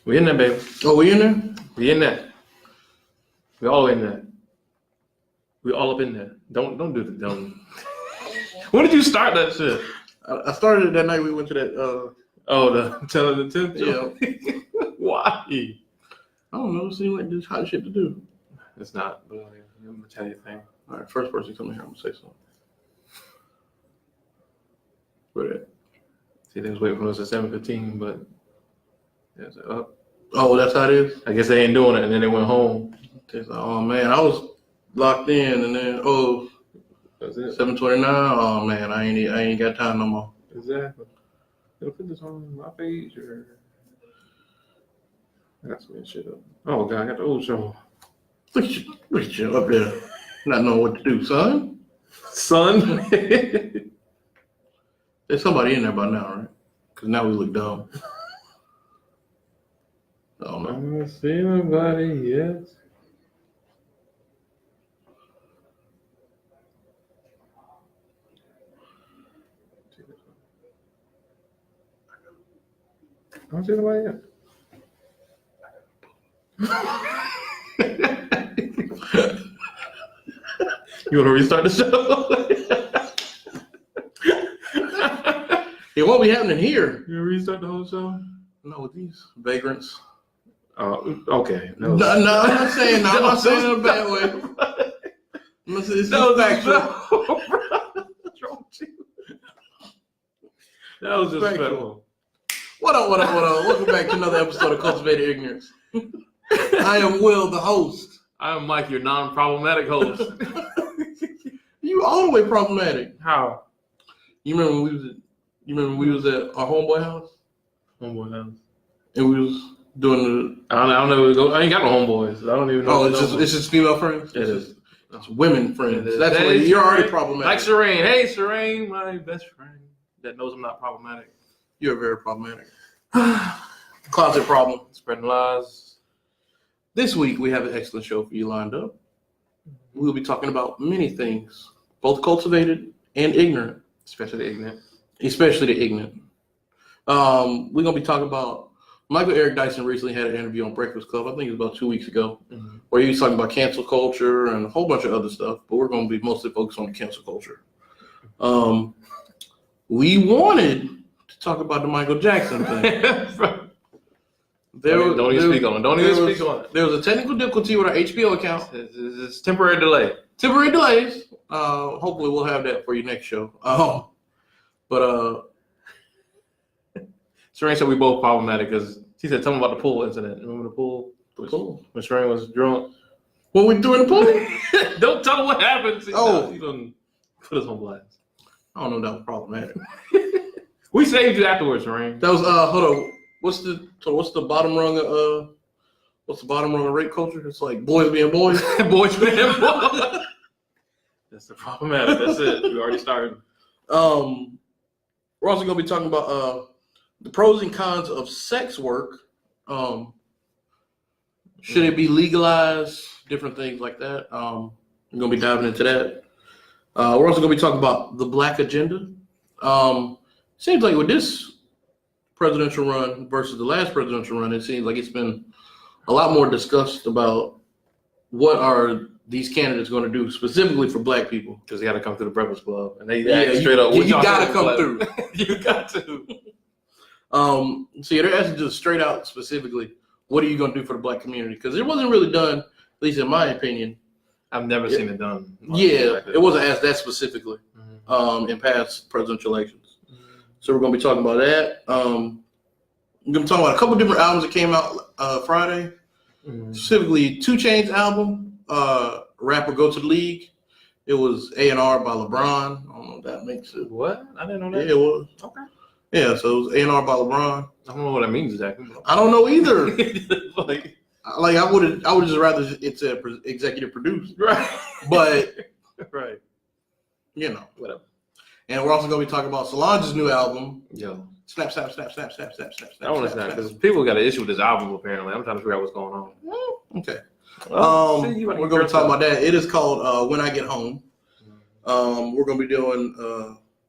We in there, baby. Oh, we in there? We in there. We all in there. We all up in there. Don't do the dumb. When did you start that shit? I started it that night we went to that. The 10 of the 10th? Yeah. Why? I don't know. It seemed like this hot shit to do. It's not. But I'm going to tell you a thing. All right, first person come in here, I'm going to say something. Where that? See, they was waiting for us at 7:15, but yeah, it's up. Oh, that's how it is? I guess they ain't doing it, and then they went home. It's like, oh, man, I was locked in, and then, That's it. 7:29. Oh, man, I ain't got time no more. Exactly. They'll put this on my page, or I got some shit up. Oh, God, I got the old show. Look at you up there, not knowing what to do, son. Son? There's somebody in there by now, right? Because now we look dumb. I don't I know. don't see nobody yet. I don't see nobody yet. You want to restart the show? It won't be happening here. You want to restart the whole show? No, with these vagrants. Okay. No, I'm not saying. No, I'm not saying it in a bad way. I'm not saying it's factual. What's wrong with you? That was just factual. What up? Welcome back to another episode of Cultivated Ignorance. I am Will, the host. I am Mike, your non-problematic host. You all the way problematic. How? You remember when we was at our homeboy house? Homeboy house. And we was doing the. I don't know where to go. I ain't got no homeboys. I don't even know. Oh, it's just female friends. It is. It's women friends. It That's what you're already problematic. Like Serene. Hey, Serene, my best friend that knows I'm not problematic. You're very problematic. Closet problem. Spreading lies. This week we have an excellent show for you lined up. We'll be talking about many things, both cultivated and ignorant. Especially the ignorant. We're going to be talking about Michael Eric Dyson recently had an interview on Breakfast Club. I think it was about 2 weeks ago, where he was talking about cancel culture and a whole bunch of other stuff, but we're going to be mostly focused on the cancel culture. We wanted to talk about the Michael Jackson thing. Don't even speak on it. There was a technical difficulty with our HBO account. It's temporary delay. Temporary delays. Hopefully we'll have that for you next show. Serene said we both problematic because she said, tell me about the pool incident. Remember the pool? The pool? When Serene was drunk. What we doing in the pool? Don't tell her what happened. He done put us on blast. I don't know if that was problematic. We saved you afterwards, Serene. That was hold on. What's the bottom rung of rape culture? It's like boys being boys. Boys being boys. That's the problematic. That's it. We already started. We're also gonna be talking about the pros and cons of sex work. Should it be legalized? Different things like that. We're gonna be diving into that. We're also gonna be talking about the Black agenda. Seems like with this presidential run versus the last presidential run, it seems like it's been a lot more discussed about what are these candidates going to do specifically for Black people. Because they got to come through the Breakfast Club. And they straight up. You got to come through. You got to. So they're asking just straight out specifically, what are you going to do for the Black community? Because it wasn't really done, at least in my opinion. I've never seen it done. Yeah, it wasn't asked that specifically in past presidential elections. So we're going to be talking about that. We're going to be talking about a couple different albums that came out Friday. Specifically, 2 Chainz album, Rapper Go to the League. It was A&R by LeBron. I don't know if that makes it. What? I didn't know that. Yeah, it was. Okay. Yeah, so it was A&R by LeBron. I don't know what that means exactly. I don't know either. like I would just rather it's executive produced. Right. But right. Whatever. And we're also going to be talking about Solange's new album. Yo. Snap. I want to snap because people got an issue with this album apparently. I'm trying to figure out what's going on. Okay. We're going to talk about that. It is called When I Get Home. We're going to be doing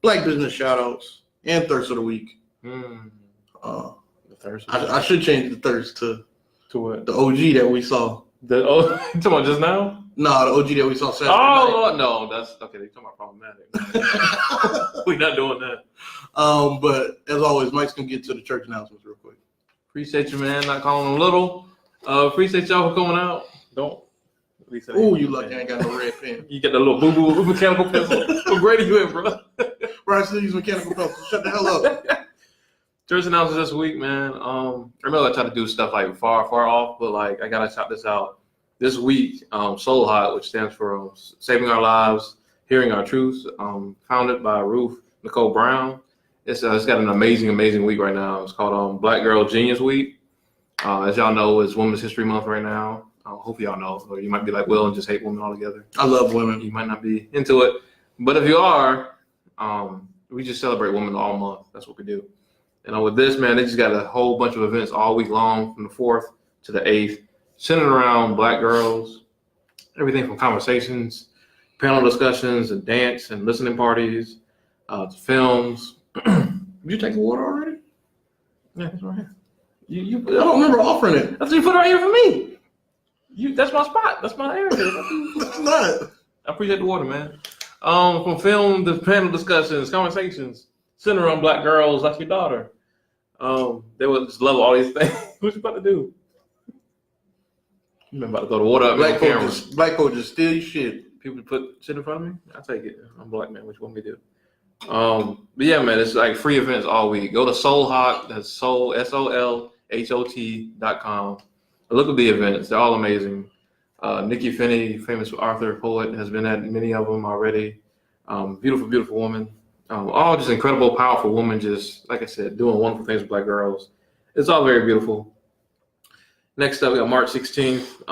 Black business shout outs and Thirst of the Week. The thirst. I should change the thirst to what? the OG that we saw. You talking about just now? No, the OG that we saw Saturday night. No, that's okay. You're talking about problematic. We're not doing that. But as always, Mike's gonna get to the church announcements real quick. Appreciate you, man. Not calling them little. Appreciate y'all for coming out. Don't. Oh, you lucky I ain't got no red pen. You get the little boo-boo mechanical pencil. What grade are you in, bro? Bro, I still use mechanical pencil. Shut the hell up. Church announcements this week, man. I remember I try to do stuff like far off, but like I gotta shout this out. This week, Soul Hot, which stands for Saving Our Lives, Hearing Our Truths, founded by Ruth Nicole Brown. It's got an amazing week right now. It's called Black Girl Genius Week. As y'all know, it's Women's History Month right now. Hope y'all know, or you might be like Will and just hate women altogether. I love women. You might not be into it, but if you are, we just celebrate women all month. That's what we do. And with this, man, they just got a whole bunch of events all week long, from the 4th to the 8th, centered around Black girls. Everything from conversations, panel discussions, and dance and listening parties, to films. Did you take the water already? Yeah, it's right here. I don't remember offering it. That's what you put it right here for me. That's my spot. That's my area. That's not. I appreciate the water, man. From film to panel discussions, conversations, centered around Black girls like your daughter. They would just love all these things. What you about to do? I'm about to throw the water up. Black folk just steal your shit. People put shit in front of me? I take it. I'm Black, man. What you want me to do? But yeah, man, it's like free events all week. Go to Soul Hot. That's Soul SOLHOT.com. Look at the events. They're all amazing. Nikki Finney, famous author, poet, has been at many of them already. Beautiful woman. All just incredible, powerful women, just, like I said, doing wonderful things with Black girls. It's all very beautiful. Next up, we got March 16th.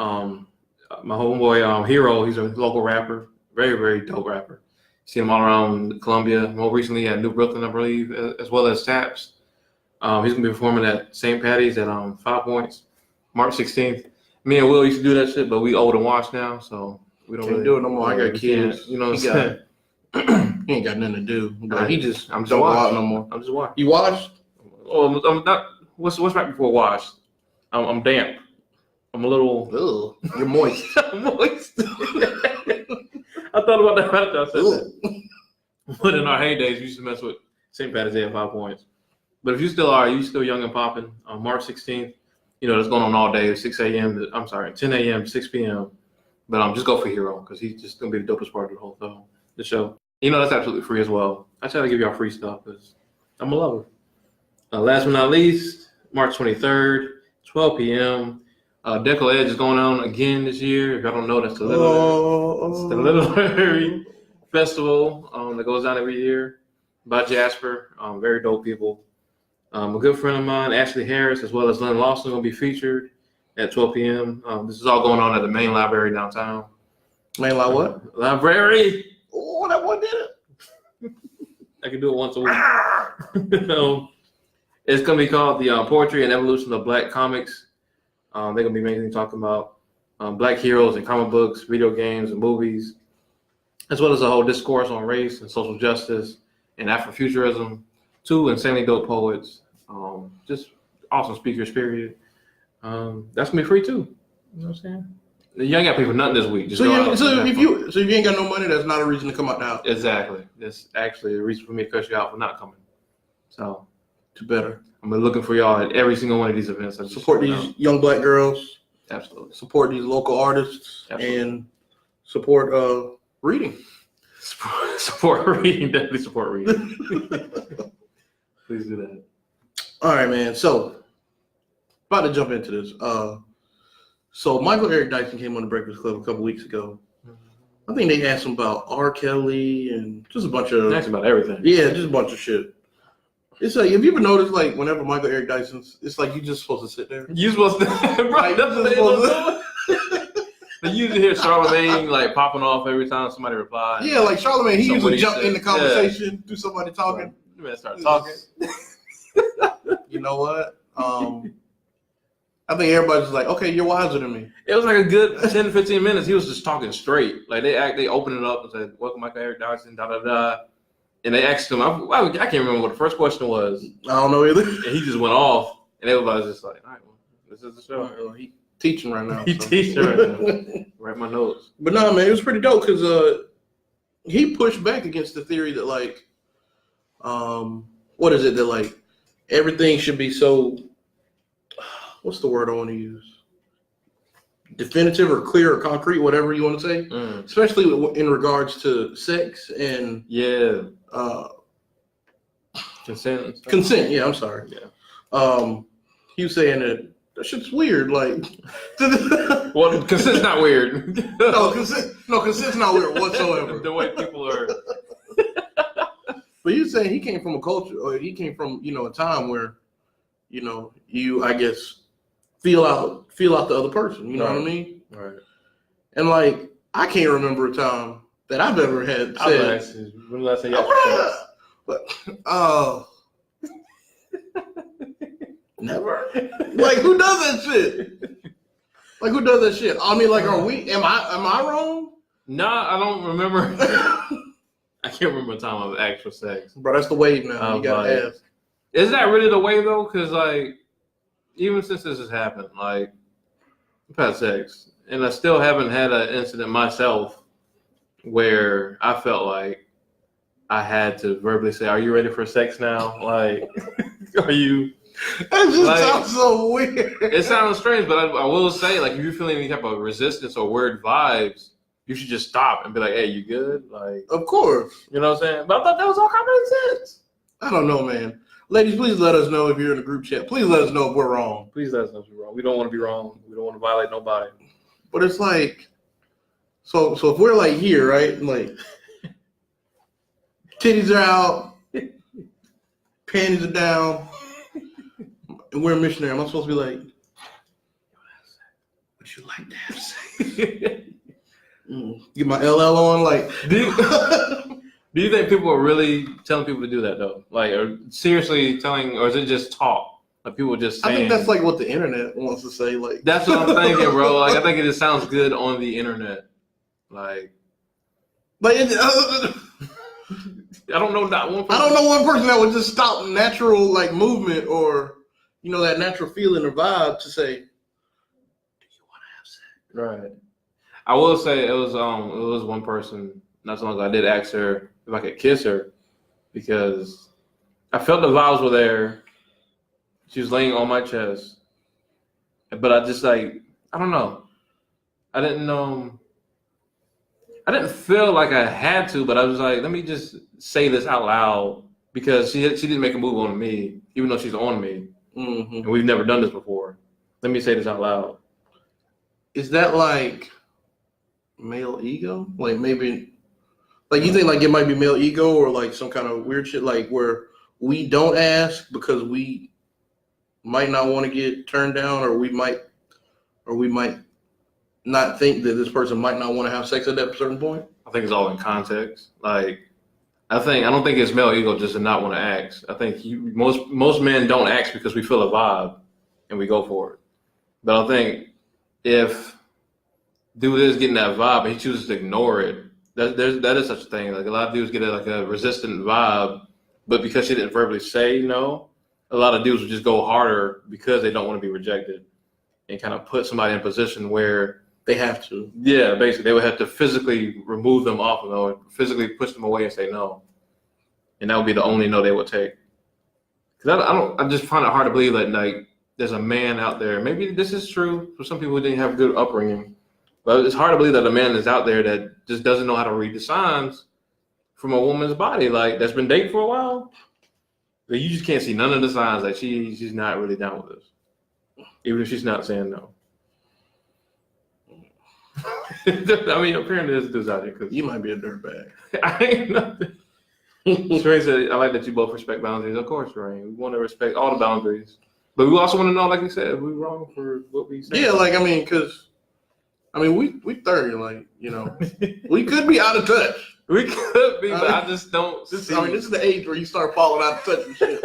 My homeboy, Hero, he's a local rapper. Very dope rapper. See him all around Columbia. More recently at New Brooklyn, I believe, as well as Taps. He's going to be performing at St. Patty's at 5 Points, March 16th. Me and Will used to do that shit, but we old and washed now, so we don't really do it no more. I got kids. You know what I'm saying? He ain't got nothing to do. But he just I'm just don't go washed. out no more. I'm just washed. You washed? Oh, I'm not. What's right before wash? I'm damp. I'm a little. Ugh, you're moist. I'm moist. I thought about that after I said that. But in our heydays, we used to mess with St. Patty's Day at 5 Points. But if you still are, you still young and popping. On March 16th, you know, that's going on all day, 10 a.m. to 6 p.m. But just go for Hero, because he's just going to be the dopest part of the show. You know, that's absolutely free as well. I try to give y'all free stuff because I'm a lover. Last but not least, March 23rd, 12 p.m. Deco Edge is going on again this year. If y'all don't know, that's the literary festival that goes on every year by Jasper. Very dope people. A good friend of mine, Ashley Harris, as well as Lynn Lawson, will be featured at 12 p.m. This is all going on at the main library downtown. Main what? Library. Oh, that one did it. I can do it once a week. It's going to be called the Poetry and Evolution of Black Comics. They're going to be mainly talking about Black heroes in comic books, video games, and movies, as well as a whole discourse on race and social justice and Afrofuturism. 2 insanely dope poets. Just awesome speakers, period. That's going to be free, too. You know what I'm saying? You ain't got to pay for nothing this week. Just if you ain't got no money, that's not a reason to come out the house. Exactly. That's actually a reason for me to cut you out for not coming. So, to better. I'm looking for y'all at every single one of these events. Support these young Black girls. Absolutely. Support these local artists. Absolutely. And support reading. Support reading. Definitely support reading. Please do that. All right, man. So, about to jump into this. So Michael Eric Dyson came on the Breakfast Club a couple weeks ago. I think they asked him about R. Kelly and just a bunch of... They asked about everything. Yeah, just a bunch of shit. It's like, have you ever noticed, like, whenever Michael Eric Dyson's, it's like you're just supposed to sit there. You're supposed to... Right, that's what they usually hear Charlamagne, like, popping off every time somebody replies. Yeah, like Charlamagne, he usually jump in the conversation through somebody talking. You better start talking. You know what? I think everybody's like, okay, you're wiser than me. It was like a good 10 to 15 minutes. He was just talking straight. Like they opened it up and said, welcome Michael Eric Dyson, da-da-da. And they asked him, I can't remember what the first question was. I don't know either. And he just went off. And everybody's just like, all right, well, this is the show. Well, he teaching right now. He teaching right now. Write my notes. But no, man, it was pretty dope because he pushed back against the theory that like, what is it that like everything should be so, what's the word I want to use? Definitive or clear or concrete, whatever you want to say, especially in regards to sex and consent. Consent, yeah, I'm sorry. Yeah. He was saying that shit's weird. Like, well, consent's not weird. consent's not weird whatsoever. The way people are. But he was saying he came from a culture, or he came from a time where, you I guess feel out the other person. You know what I mean? Right. And like, I can't remember a time that I've ever had said. When did I say yes? But never. Like, who does that shit? Like, who does that shit? I mean, like, am I wrong? Nah, I don't remember. I can't remember a time of actual sex. Bro, that's the wave now. You gotta ask. Is that really the way though? Because like, even since this has happened, like, I've had sex, and I still haven't had an incident myself where I felt like I had to verbally say, "Are you ready for sex now?" Like, are you? That just sounds so weird. It sounds strange, but I will say, like, if you're feeling any type of resistance or weird vibes, you should just stop and be like, "Hey, you good?" Like, of course. You know what I'm saying? But I thought that was all common sense. I don't know, man. Ladies, please let us know if you're in a group chat. Please let us know if we're wrong. Please let us know if we're wrong. We don't want to be wrong. We don't want to violate nobody. But it's like, so if we're like here, right? Like, titties are out, panties are down, and we're a missionary. Am I supposed to be like, would you like to have sex? Get my LL on, like. Do you think people are really telling people to do that though? Like, or seriously telling, or is it just talk? Like people just saying? I think that's like what the internet wants to say. Like, that's what I'm thinking, bro. Like, I think it just sounds good on the internet. Like I don't know that one person. I don't know one person that would just stop natural like movement or that natural feeling or vibe to say, "Do you want to have sex?" Right. I will say it was one person not so long ago. I did ask her if I could kiss her because I felt the vibes were there. She was laying on my chest, but I just like, I don't know. I didn't feel like I had to, but I was like, let me just say this out loud because she didn't make a move on me, even though she's on me, and we've never done this before. Let me say this out loud. Is that like male ego? Like maybe. Like, you think like it might be male ego or like some kind of weird shit like where we don't ask because we might not want to get turned down or we might not think that this person might not want to have sex at that certain point? I think it's all in context. Like, I don't think it's male ego just to not want to ask. I think most men don't ask because we feel a vibe and we go for it. But I think if dude is getting that vibe and he chooses to ignore it, that is such a thing. Like a lot of dudes get a resistant vibe, but because she didn't verbally say no, a lot of dudes would just go harder because they don't want to be rejected and kind of put somebody in a position where they have to. Yeah, basically they would have to physically remove them off of them or physically push them away and say no, and that would be the only no they would take. Because I just find it hard to believe that like there's a man out there. Maybe this is true for some people who didn't have good upbringing. But it's hard to believe that a man is out there that just doesn't know how to read the signs from a woman's body, like that's been dating for a while. But you just can't see none of the signs that she's not really down with us, even if she's not saying no. I mean, apparently there's dudes out there. Cause you might be a dirtbag. I ain't nothing. Shereen said, I like that you both respect boundaries. Of course, Shereen. We want to respect all the boundaries. But we also want to know, like you said, if we're wrong for what we say. Yeah, like, I mean, because we 30, like, we could be out of touch. We could be, but I just don't see. This is the age where you start falling out of touch and shit.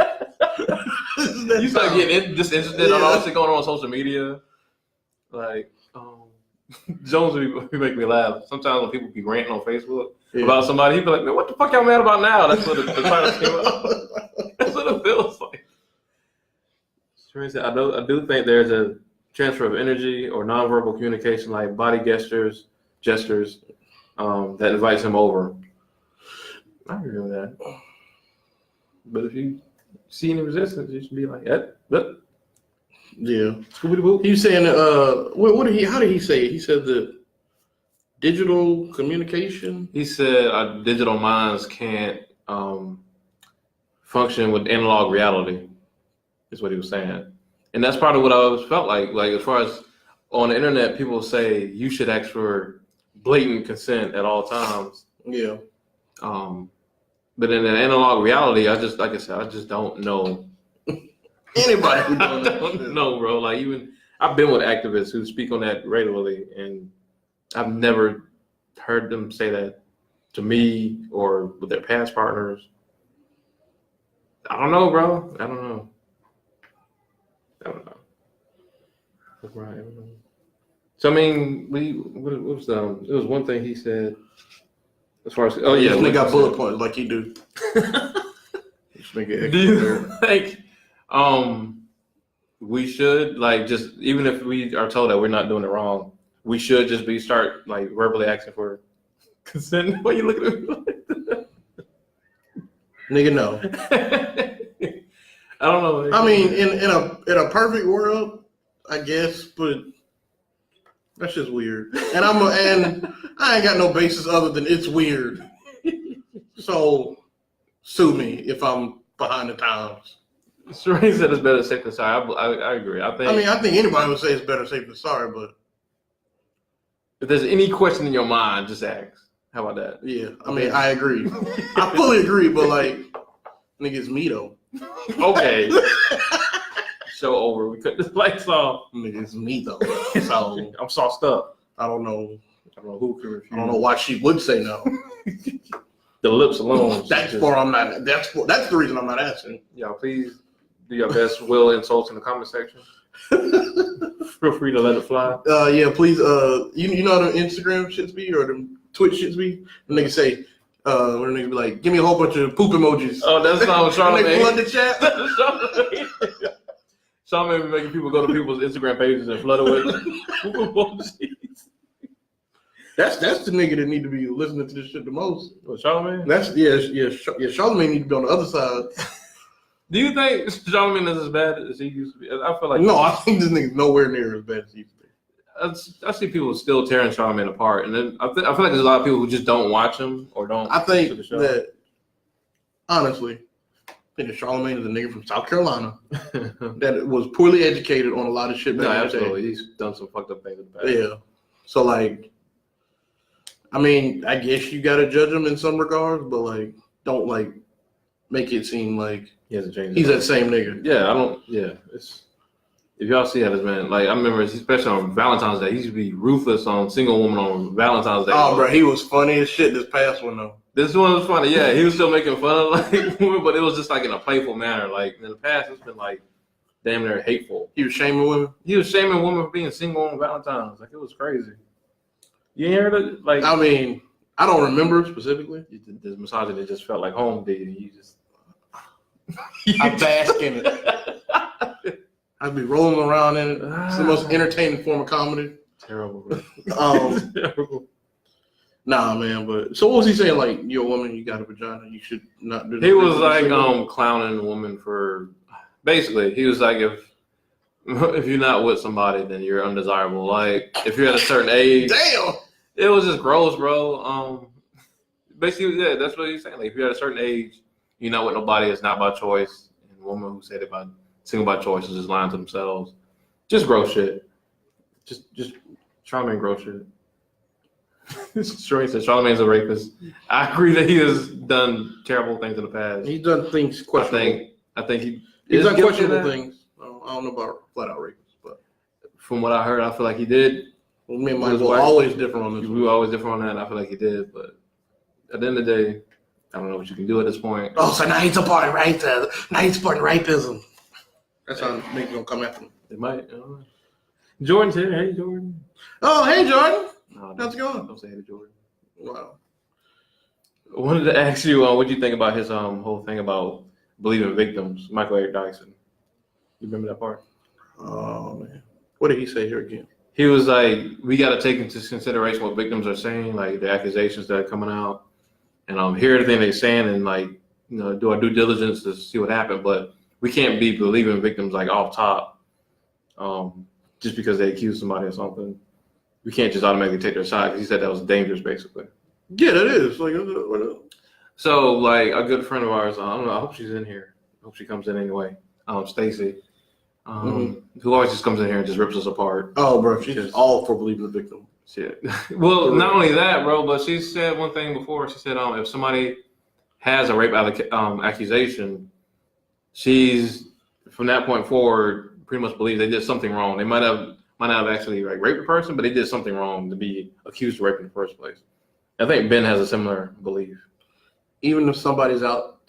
You start getting disinterested on all this shit going on social media. Like, Jones would make me laugh. Sometimes when people be ranting on Facebook about somebody, he'd be like, man, what the fuck y'all mad about now? That's what the title came up. That's what it feels like. Teresa, I do think there's a transfer of energy or nonverbal communication, like body gestures, that invites him over. I agree with that. But if you see any resistance, you should be like, Yeah. Scooby-Doo. He was saying, how did he say it? He said that digital communication. He said our digital minds can't function with analog reality, is what he was saying. And that's part of what I always felt like. Like, as far as on the internet, people say you should ask for blatant consent at all times. Yeah. But in an analog reality, I just don't know. Anybody who I don't know, bro. Like, even I've been with activists who speak on that regularly, and I've never heard them say that to me or with their past partners. I don't know, bro. I don't know. Right. So I mean, what was it was one thing he said as far as this nigga got bullet points like he do. This nigga do you think we should, like, just even if we are told that we're not doing it wrong, we should just start like verbally asking for consent? Why you looking at me like that? Nigga, no. I don't know. I mean, in a perfect world, I guess, but that's just weird. And I ain't got no basis other than it's weird. So sue me if I'm behind the times. Shereen said it's better safe than sorry. I agree. I think anybody would say it's better safe than sorry, but if there's any question in your mind, just ask. How about that? Yeah, I mean, I agree. I fully agree, but like, nigga, it's me though. Okay. Show over. We cut the lights off. Nigga, it's me though. So I'm sauced up. I don't know who can refuse. I don't know why she would say no. The lips alone. That's the reason I'm not asking. Y'all, please do your best will insults in the comment section. Feel free to let it fly. Yeah, please. You know how the Instagram shits be or the Twitch shits be? The niggas say, when the niggas be like, give me a whole bunch of poop emojis. Oh, that's not Charlamagne. They flood the chat. Charlamagne be making people go to people's Instagram pages and flood it with poop emojis. That's the nigga that need to be listening to this shit the most. What, Charlamagne? Charlamagne need to be on the other side. Do you think Charlamagne is as bad as he used to be? I feel like I think this nigga's nowhere near as bad as he used to be. I see people still tearing Charlamagne apart, and then I feel like there's a lot of people who just don't watch him or don't. I think that honestly, I think that Charlamagne is a nigga from South Carolina that was poorly educated on a lot of shit. No, absolutely, he's done some fucked up things in the past. Yeah, so like, I mean, I guess you gotta judge him in some regards, but like, don't like make it seem like he hasn't changed. He's that same nigga. Yeah, I don't. Yeah, it's. If y'all see how this man, like, I remember, especially on Valentine's Day, he used to be ruthless on single woman on Valentine's Day. Oh, bro, he was funny as shit this past one, though. This one was funny, yeah. He was still making fun of, like, women, but it was just, like, in a playful manner. Like, in the past, it's been, like, damn near hateful. He was shaming women? He was shaming women for being single on Valentine's. Like, it was crazy. You ain't heard it? Like, I mean, I don't remember specifically. This misogyny just felt like home to you. You just... I bask in it. I'd be rolling around in it. It's the most entertaining form of comedy. Terrible, bro. Terrible. Nah, man, but so what was he saying? Like, you're a woman, you got a vagina, you should not do that. He was like clowning a woman for basically, he was like, if you're not with somebody, then you're undesirable. Like, if you're at a certain age. Damn! It was just gross, bro. Basically, yeah, that's what he's saying. Like, if you're at a certain age, you're not with nobody, it's not by choice. And women who said it by single by choice is just lying to themselves. Just gross shit. Just Charlamagne gross shit. Shereen said Charlamagne's a rapist. I agree that he has done terrible things in the past. He's done things questionable. I think he's done questionable things. I don't know about flat out rapists, but from what I heard, I feel like he did. Well, me and Michael were always different on this. We were always different on that, and I feel like he did. But at the end of the day, I don't know what you can do at this point. Oh, so now he's supporting racism. Now he's supporting rapism. That's how niggas gonna come after him. They might. I don't know. Jordan's here. Hey, Jordan. Oh, hey, Jordan. No, how's it going? Don't say hey to Jordan. Wow. I wanted to ask you, what do you think about his whole thing about believing victims, Michael Eric Dyson? You remember that part? Oh man, what did he say here again? He was like, we got to take into consideration what victims are saying, like the accusations that are coming out, and hear everything they're saying, and like, do our due diligence to see what happened. But we can't be believing victims like off top, just because they accuse somebody of something. We can't just automatically take their side because he said that was dangerous, basically. Yeah, that is like. So like a good friend of ours, I don't know. I hope she's in here. I hope she comes in anyway. Stacy. Who always just comes in here and just rips us apart. Oh, bro, she's just all for believing the victim. Shit. Well, not only that, bro, but she said one thing before. She said, if somebody has a rape accusation, she's from that point forward pretty much believes they did something wrong. They might not have actually like raped a person, but they did something wrong to be accused of rape in the first place. I think Ben has a similar belief. Even if somebody's out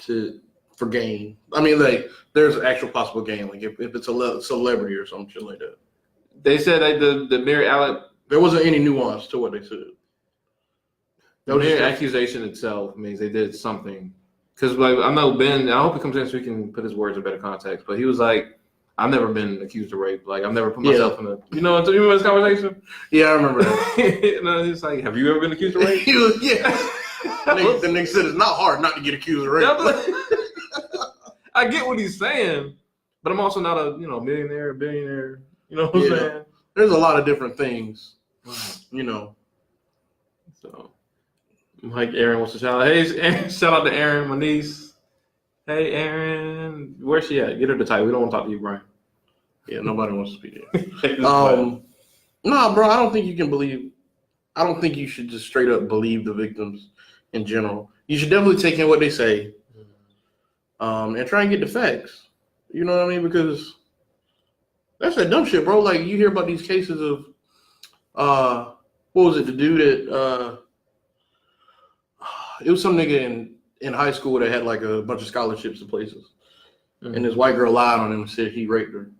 for gain, I mean, like there's actual possible gain. Like if it's a celebrity or some shit like that. They said that the mere there wasn't any nuance to what they said. The mere accusation itself means they did something. Because like I know Ben, I hope he comes in so he can put his words in better context. But he was like, I've never been accused of rape. Like I've never put myself in a. You remember this conversation? Yeah, I remember that. He's like, have you ever been accused of rape? He was, yeah. The nigga said it's not hard not to get accused of rape. I get what he's saying, but I'm also not a millionaire, billionaire. You know what I'm saying? There's a lot of different things. So, Mike Aaron wants to shout out. Hey, shout out to Aaron, my niece. Hey, Aaron, where's she at? Get her the title. We don't want to talk to you, Brian. Yeah, nobody wants to speak there. Nah, bro, I don't think you can believe. I don't think you should just straight up believe the victims in general. You should definitely take in what they say, and try and get the facts. You know what I mean? Because that's that dumb shit, bro. Like you hear about these cases of, what was it? The dude that it was some nigga in high school that had like a bunch of scholarships to places, and this white girl lied on him and said he raped her.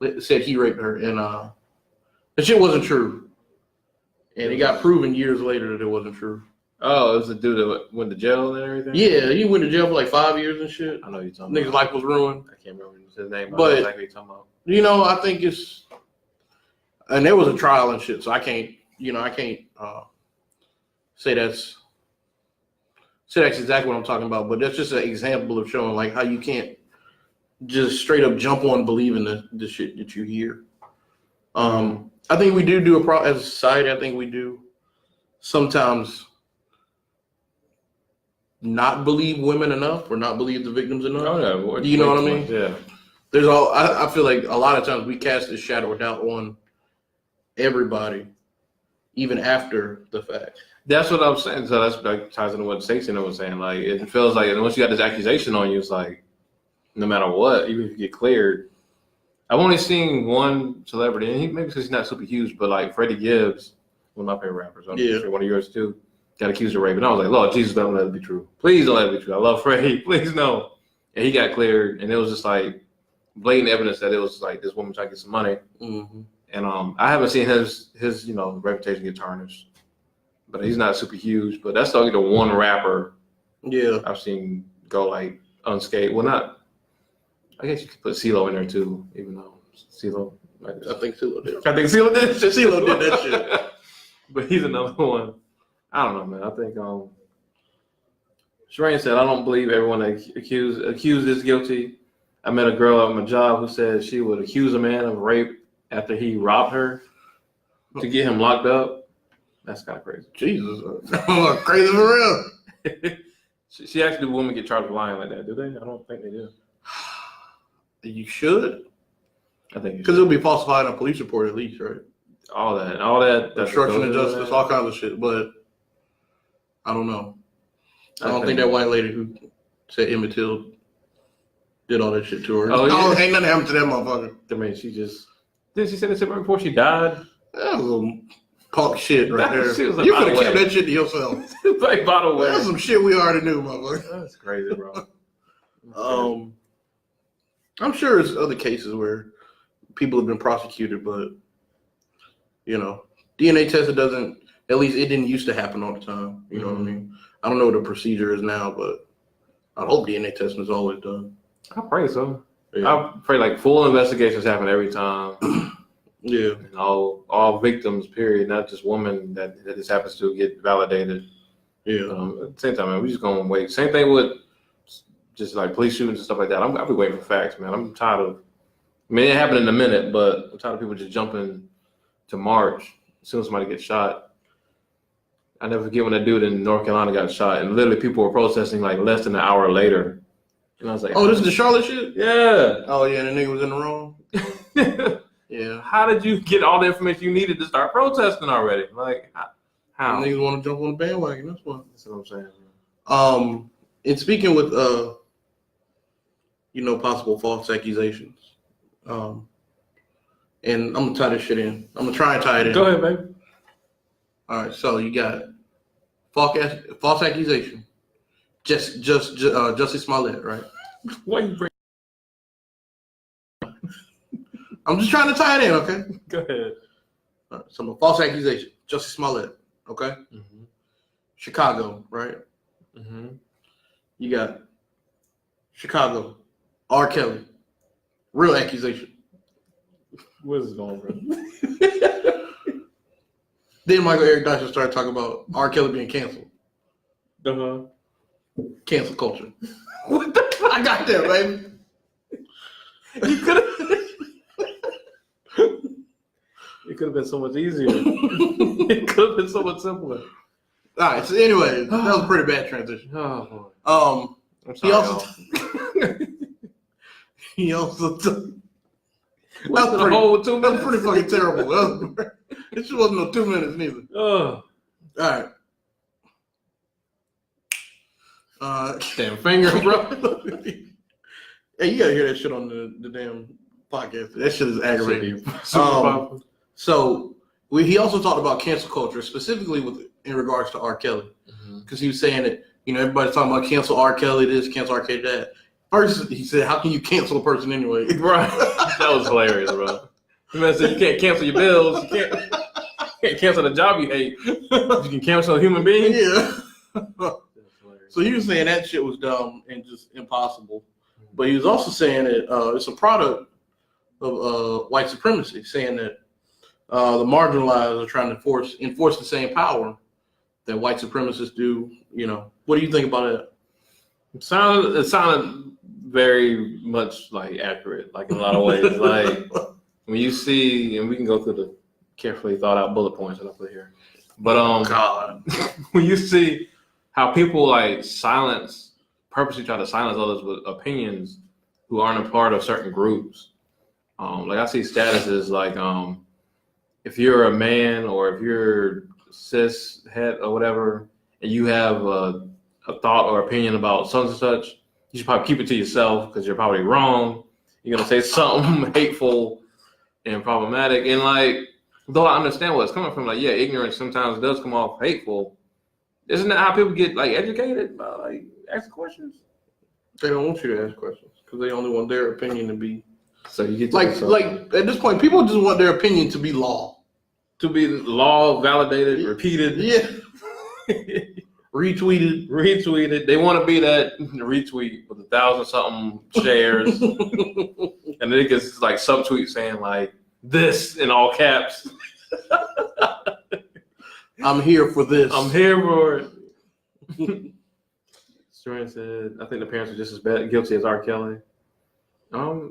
And the shit wasn't true, and it got proven years later that it wasn't true. Oh, it was the dude that went to jail and everything? Yeah, he went to jail for like 5 years and shit. I know you're talking about. Nigga's life was ruined. I can't remember his name, but exactly what you're talking about. I think it's, and there was a trial and shit, so I can't say that's exactly what I'm talking about, but that's just an example of showing like how you can't just straight up jump on believing the shit that you hear. I think we do as a society. I think we do sometimes not believe women enough or not believe the victims enough. Oh yeah, well, you know what I mean? Yeah. I feel like a lot of times we cast this shadow of doubt on everybody, even after the fact. That's what I'm saying. So that's like ties into what Stacey was saying. Like it feels like once you got this accusation on you, it's like no matter what, even if you get cleared. I've only seen one celebrity, and maybe because he's not super huge, but like Freddie Gibbs, one of my favorite rappers. I'm sure one of yours too. Got accused of rape, and I was like, Lord Jesus, don't let it be true. Please don't let it be true. I love Freddie. Please no. And he got cleared, and it was just like blatant evidence that it was like this woman trying to get some money. Mm-hmm. And I haven't seen his reputation get tarnished, but he's not super huge. But that's only the one rapper I've seen go like unscathed. Well, not. I guess you could put CeeLo in there too, even though CeeLo. I think CeeLo did. CeeLo did. CeeLo did that shit. But he's another one. I don't know, man. I think Shireen said, I don't believe everyone that accused is guilty. I met a girl at my job who said she would accuse a man of rape after he robbed her to get him locked up. That's kind of crazy. Jesus. Crazy for real. She actually, women get charged with lying like that, do they? I don't think they do. You should. I think because it'll be falsified on a police report at least, right? All that. Obstruction of justice, all kinds of shit. But I don't know. I don't think that white lady who said Emmett Till did all that shit to her. Oh, yeah. Ain't nothing happened to that motherfucker. I mean, she said it right before she died? That was some punk shit right there. Like, you could have kept that shit to yourself. Like bottle way. That's some shit we already knew, motherfucker. That's crazy, bro. I'm sure there's other cases where people have been prosecuted, but DNA test doesn't. At least it didn't used to happen all the time. You know what I mean? I don't know what the procedure is now, but I hope DNA testing is always done. I pray so. Yeah. I pray like full investigations happen every time. Yeah. And all victims, period, not just women that this happens to get validated. Yeah. At the same time, man, we just gonna wait. Same thing with just like police shootings and stuff like that. I'll be waiting for facts, man. I'm tired of. I mean, it happened in a minute, but I'm tired of people just jumping to March as soon as somebody gets shot. I never forget when that dude in North Carolina got shot, and literally people were protesting like less than an hour later. And I was like, oh, this is the Charlotte shit? Yeah. Oh, yeah, the nigga was in the wrong? Yeah. How did you get all the information you needed to start protesting already? Like, how? Niggas want to jump on the bandwagon, that's why. That's what I'm saying. And speaking with, possible false accusations, and I'm going to tie this shit in. I'm going to try and tie it in. Go ahead, baby. All right, so you got false accusation. Jussie Smollett, right? Why you bring? I'm just trying to tie it in, okay? Go ahead. All right, so false accusation. Jussie Smollett, okay? Mm-hmm. Chicago, right? Mm-hmm. You got Chicago, R. Kelly, real accusation. Where's this going, bro? Then Michael Eric Dyson started talking about R. Kelly being canceled. Uh-huh. Cancel culture. What the fuck? I got that, baby. You could have. It could have been so much easier. It could have been so much simpler. All right. So anyway, that was a pretty bad transition. Oh boy. I'm He sorry, also. He also. What's the whole 2 That was minutes? pretty fucking terrible. This shit wasn't no 2 minutes neither. Oh. All right. Damn finger, bro. Hey, you gotta hear that shit on the damn podcast. That shit is aggravating. Super So he also talked about cancel culture, specifically in regards to R. Kelly, because he was saying that everybody's talking about cancel R. Kelly this, cancel R. Kelly that. First, he said, "How can you cancel a person anyway?" Right. That was hilarious, bro. You man said you can't cancel your bills. You can't cancel the job you hate. You can cancel a human being. Yeah. So he was saying that shit was dumb and just impossible. But he was also saying that it's a product of white supremacy, saying that the marginalized are trying to enforce the same power that white supremacists do. What do you think about that? It sounded very much like accurate, like in a lot of ways. Like when you see, and we can go through the carefully thought out bullet points that I put here. But God. when you see how people purposely try to silence others with opinions who aren't a part of certain groups. Like I see statuses like if you're a man or if you're cis het or whatever, and you have a thought or opinion about such and such, you should probably keep it to yourself because you're probably wrong. You're gonna say something hateful and problematic. And like, though I understand where it's coming from, like yeah, ignorance sometimes does come off hateful. Isn't that how people get like educated by like asking questions? They don't want you to ask questions because they only want their opinion to be. So you get like at this point, people just want their opinion to be law. To be law validated, repeated. Yeah. Retweeted. They want to be that retweet with 1,000-something shares, and they just like subtweet saying like this in all caps. I'm here for this. I'm here for it. Story said, I think the parents are just as guilty as R. Kelly. I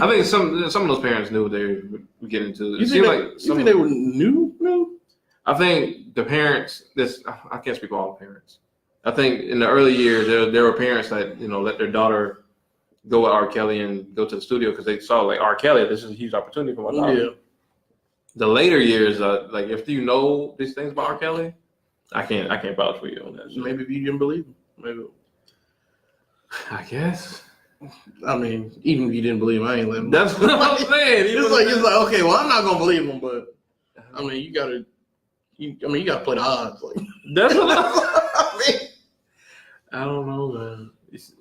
think some of those parents knew what they were getting into. You think they were new? I think the parents. I can't speak for all the parents. I think in the early years there were parents that let their daughter go with R. Kelly and go to the studio because they saw like R. Kelly. This is a huge opportunity for my daughter. Yeah. The later years, like if you know these things about R. Kelly, I can't vouch for you on that. Maybe if you didn't believe him, maybe. I guess. I mean, even if you didn't believe him, I ain't letting him. That's what I'm saying. It's like okay, well, I'm not gonna believe him, but I mean, you gotta play the odds. Like that's what I mean. I don't know, man.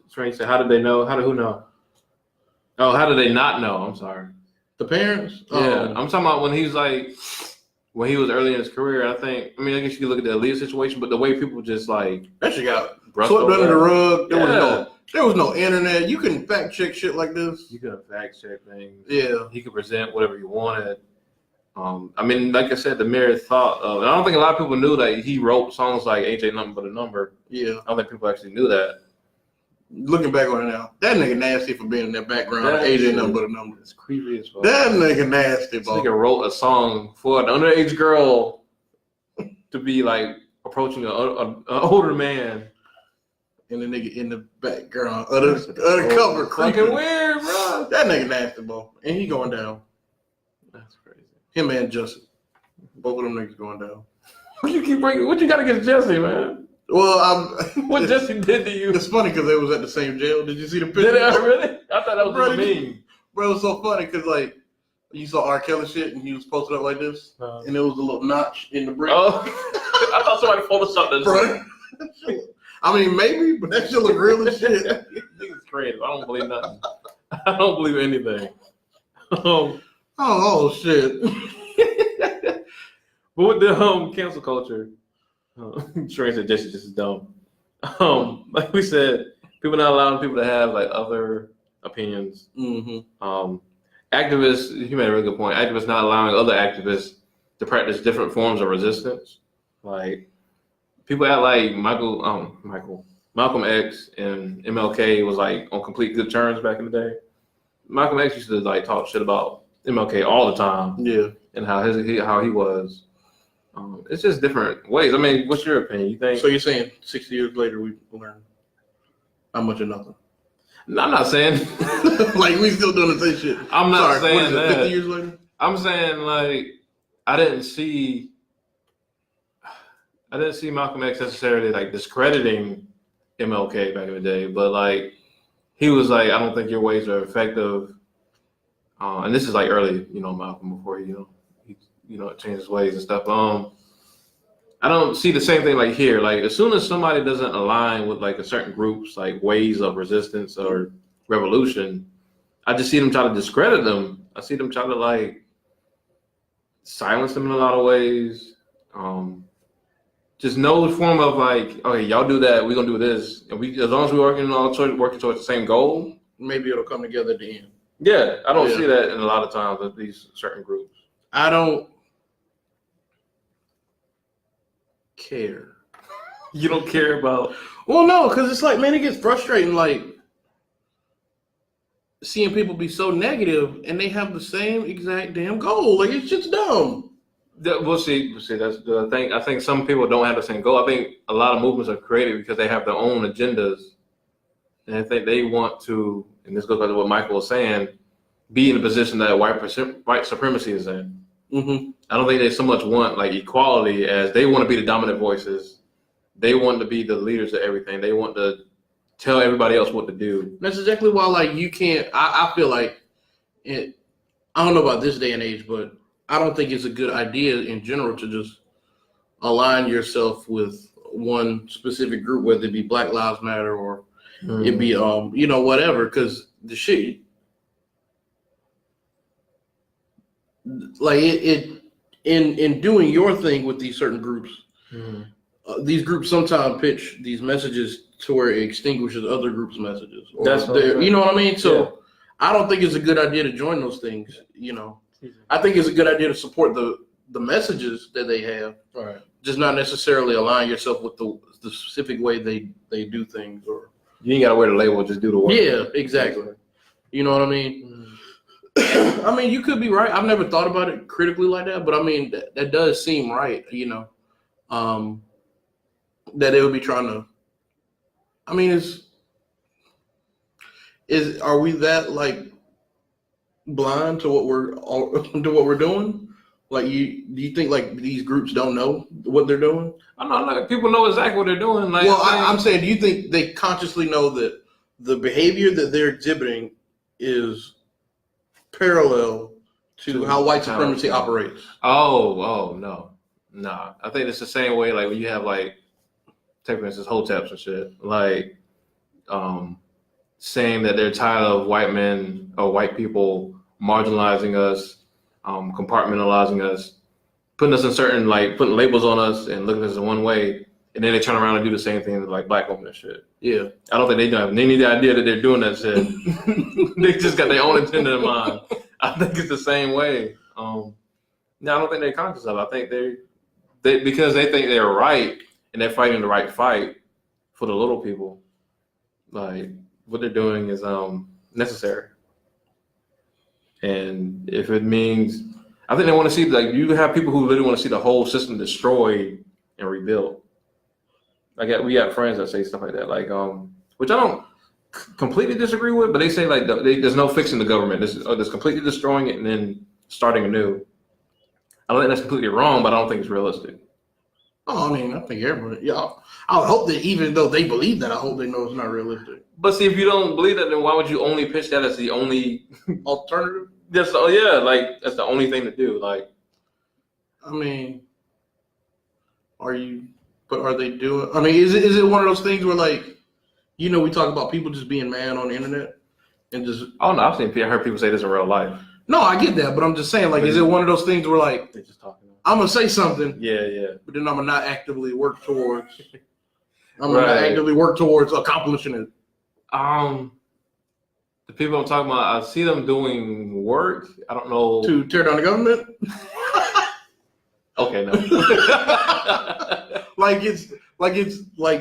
Strange. So how did they know? Who know? Oh, how did they not know? I'm sorry. The parents? Yeah, I'm talking about when he was early in his career. I guess you could look at the Aaliyah situation, but the way people just like that shit got swept under the rug. There was no internet. You couldn't fact check shit like this. You could fact check things. Yeah. He could present whatever you wanted. I mean, like I said, the mere thought of, I don't think a lot of people knew that he wrote songs like "Ain't Nothing But a Number." Yeah. I don't think people actually knew that. Looking back on it now, that nigga nasty for being in that background. That Ain't Nothing But a Number. It's creepy as fuck. That nigga nasty, This bro. nigga wrote a song for an underage girl to be like approaching an older man. And the nigga in the background of the cover creeping. Fucking weird, bro. That nigga nasty, bro. And he going down. That's crazy. Him and Justin. Both of them niggas going down. What you keep bringing? What you got against Jesse, man? Well, What Jesse did to you? It's funny because they was at the same jail. Did you see the picture? Did I really? I thought that was Bro, just a meme. Bro, it was so funny because like you saw R. Kelly shit and he was posted up like this, and there was a little notch in the brick. Oh, I thought somebody photoshopped that. Bro. I mean, maybe, but that shit look real as shit. Niggas crazy. I don't believe nothing. I don't believe anything. Oh shit. But with the cancel culture, Trey said Jesse just is dumb. Like we said, people not allowing people to have like other opinions. Mm-hmm. Activists, you made a really good point. Activists not allowing other activists to practice different forms of resistance. Like people act like Malcolm X and MLK was like on complete good terms back in the day. Malcolm X used to like talk shit about MLK all the time. Yeah. And how he was. It's just different ways. I mean, what's your opinion? You think? So you're saying 60 years later we learned how much of nothing? No, I'm not saying like we still doing the same shit. I'm not saying what is it, that. 50 years later? I'm saying like I didn't see Malcolm X necessarily like discrediting MLK back in the day, but like he was like, I don't think your ways are effective. And this is like early, Malcolm before he changed his ways and stuff. I don't see the same thing like here. Like as soon as somebody doesn't align with like a certain group's like ways of resistance or revolution, I just see them try to discredit them. I see them try to like silence them in a lot of ways. Just no form of like, okay, y'all do that, we're gonna do this, and as long as we're working towards the same goal, maybe it'll come together at the end. Yeah, I don't see that in a lot of times with these certain groups. I don't care. You don't care about? Well, no, because it's like, man, it gets frustrating, like seeing people be so negative and they have the same exact damn goal. Like it's just dumb. We'll see. That's the thing. I think some people don't have the same goal. I think a lot of movements are created because they have their own agendas, and I think they want to. And this goes back to what Michael was saying: be in the position that white supremacy is in. Mm-hmm. I don't think they so much want like equality as they want to be the dominant voices. They want to be the leaders of everything. They want to tell everybody else what to do. That's exactly why, like, you can't. I feel like it. I don't know about this day and age, but I don't think it's a good idea in general to just align yourself with one specific group, whether it be Black Lives Matter or it be whatever, because the shit like it in doing your thing with these certain groups, these groups sometimes pitch these messages to where it extinguishes other groups' messages. You know what I mean? So I don't think it's a good idea to join those things. I think it's a good idea to support the messages that they have, right? Just not necessarily align yourself with the specific way they do things. Or you ain't gotta wear the label, just do the work. Yeah, exactly. You know what I mean? I mean, you could be right. I've never thought about it critically like that, but I mean, that does seem right, that they would be trying to, I mean, are we that like blind to what we're doing? Like, do you think like these groups don't know what they're doing? I don't know. People know exactly what they're doing. Like, well, I'm saying, do you think they consciously know that the behavior that they're exhibiting is parallel to how white supremacy operates? Oh, no. Nah. I think it's the same way, like, when you have, like, take for instance, hoteps and shit, like, saying that they're tired of white men or white people marginalizing us, compartmentalizing us, putting us in certain, like, putting labels on us and looking at us in one way. and then they turn around and do the same thing to like black women and shit. Yeah. I don't think they know any the idea that they're doing that shit. They just got their own agenda in mind. I think it's the same way. No, I don't think they're conscious of it. I think they because they think they're right and they're fighting the right fight for the little people. Like what they're doing is necessary. And if it means, I think they want to see, like, you have people who literally want to see the whole system destroyed and rebuilt. We got friends that say stuff like that, like, which I don't completely disagree with, but they say like there's no fixing the government. There's completely destroying it and then starting anew. I don't think that's completely wrong, but I don't think it's realistic. Oh, I mean, I think everybody, yeah. I hope that even though they believe that, I hope they know it's not realistic. But see, if you don't believe that, then why would you only pitch that as the only Alternative? that's the only thing to do. Like, I mean, are they doing? I mean, is it one of those things where, like, you know, we talk about people just being mad on the internet and just. I don't know. I heard people say this in real life. No, I get that, but I'm just saying, like, is it one of those things where, like, They're just talking. I'm gonna say something, Yeah. but then I'm gonna not actively work towards. Accomplishing it. The people I'm talking about, I see them doing work. I don't know. To tear down the government? Okay, no. like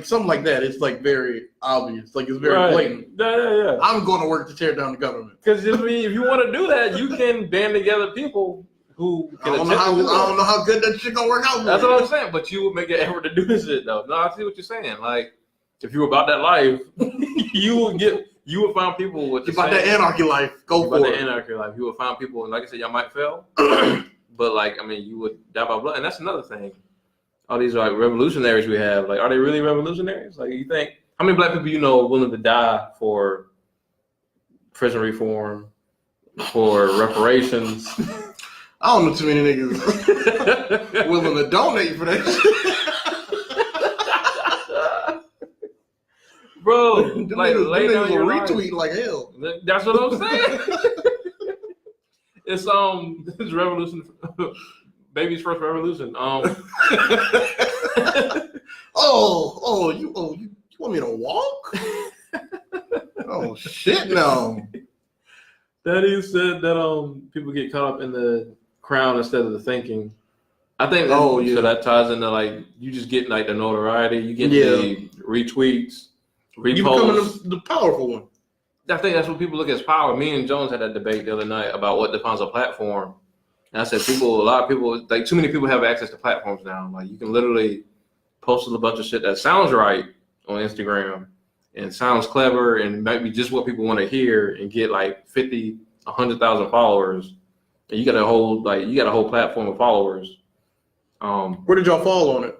something like that. It's like very obvious. Like it's very blatant. Yeah. I'm going to work to tear down the government. Because if you want to do that, you can band together people who can I don't know how good that shit gonna work out. That's what I'm saying. But you would make an effort to do this shit though. No, I see what you're saying. Like if you were about that life, you would find people with about that anarchy life. Go for it. About the anarchy life. You would find people, and like I said, y'all might fail. But like, I mean, you would die by blood, and that's another thing. All these like revolutionaries we have, like, are they really revolutionaries? Like, you think how many black people you know are willing to die for prison reform, for reparations? I don't know too many niggas willing to donate for that shit. Bro, like lay down your retweet like hell. That's what I'm saying. It's this revolution, baby's first revolution. You want me to walk? Oh shit, no. Daddy said that people get caught up in the crown instead of the thinking. I think so that ties into like you just get like the notoriety, you get the retweets, reposts. You becoming the powerful one. I think that's what people look at as power. Me and Jones had that debate the other night about what defines a platform. And I said a lot of people, like too many people have access to platforms now. Like you can literally post a bunch of shit that sounds right on Instagram and sounds clever and might be just what people want to hear and get like 50, 100,000 followers. And you got a whole platform of followers. Where did y'all fall on it?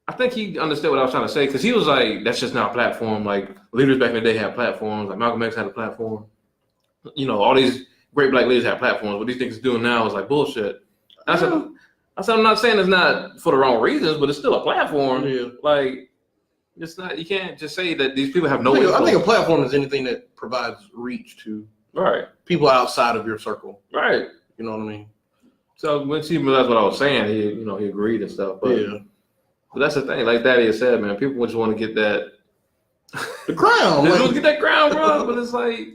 I think he understood what I was trying to say because he was like, that's just not a platform. Like leaders back in the day had platforms. Like Malcolm X had a platform. You know, all these great black leaders have platforms. What these niggas doing now is like bullshit. I said, I'm not saying it's not for the wrong reasons, but it's still a platform. Yeah. Like, it's not. You can't just say that these people have no. I think a platform is anything that provides reach to people outside of your circle. Right. You know what I mean? So when he realized what I was saying, he agreed and stuff. But but that's the thing. Like Daddy said, man, people just want to get that the crown. They want to get that crown, bro. But it's like,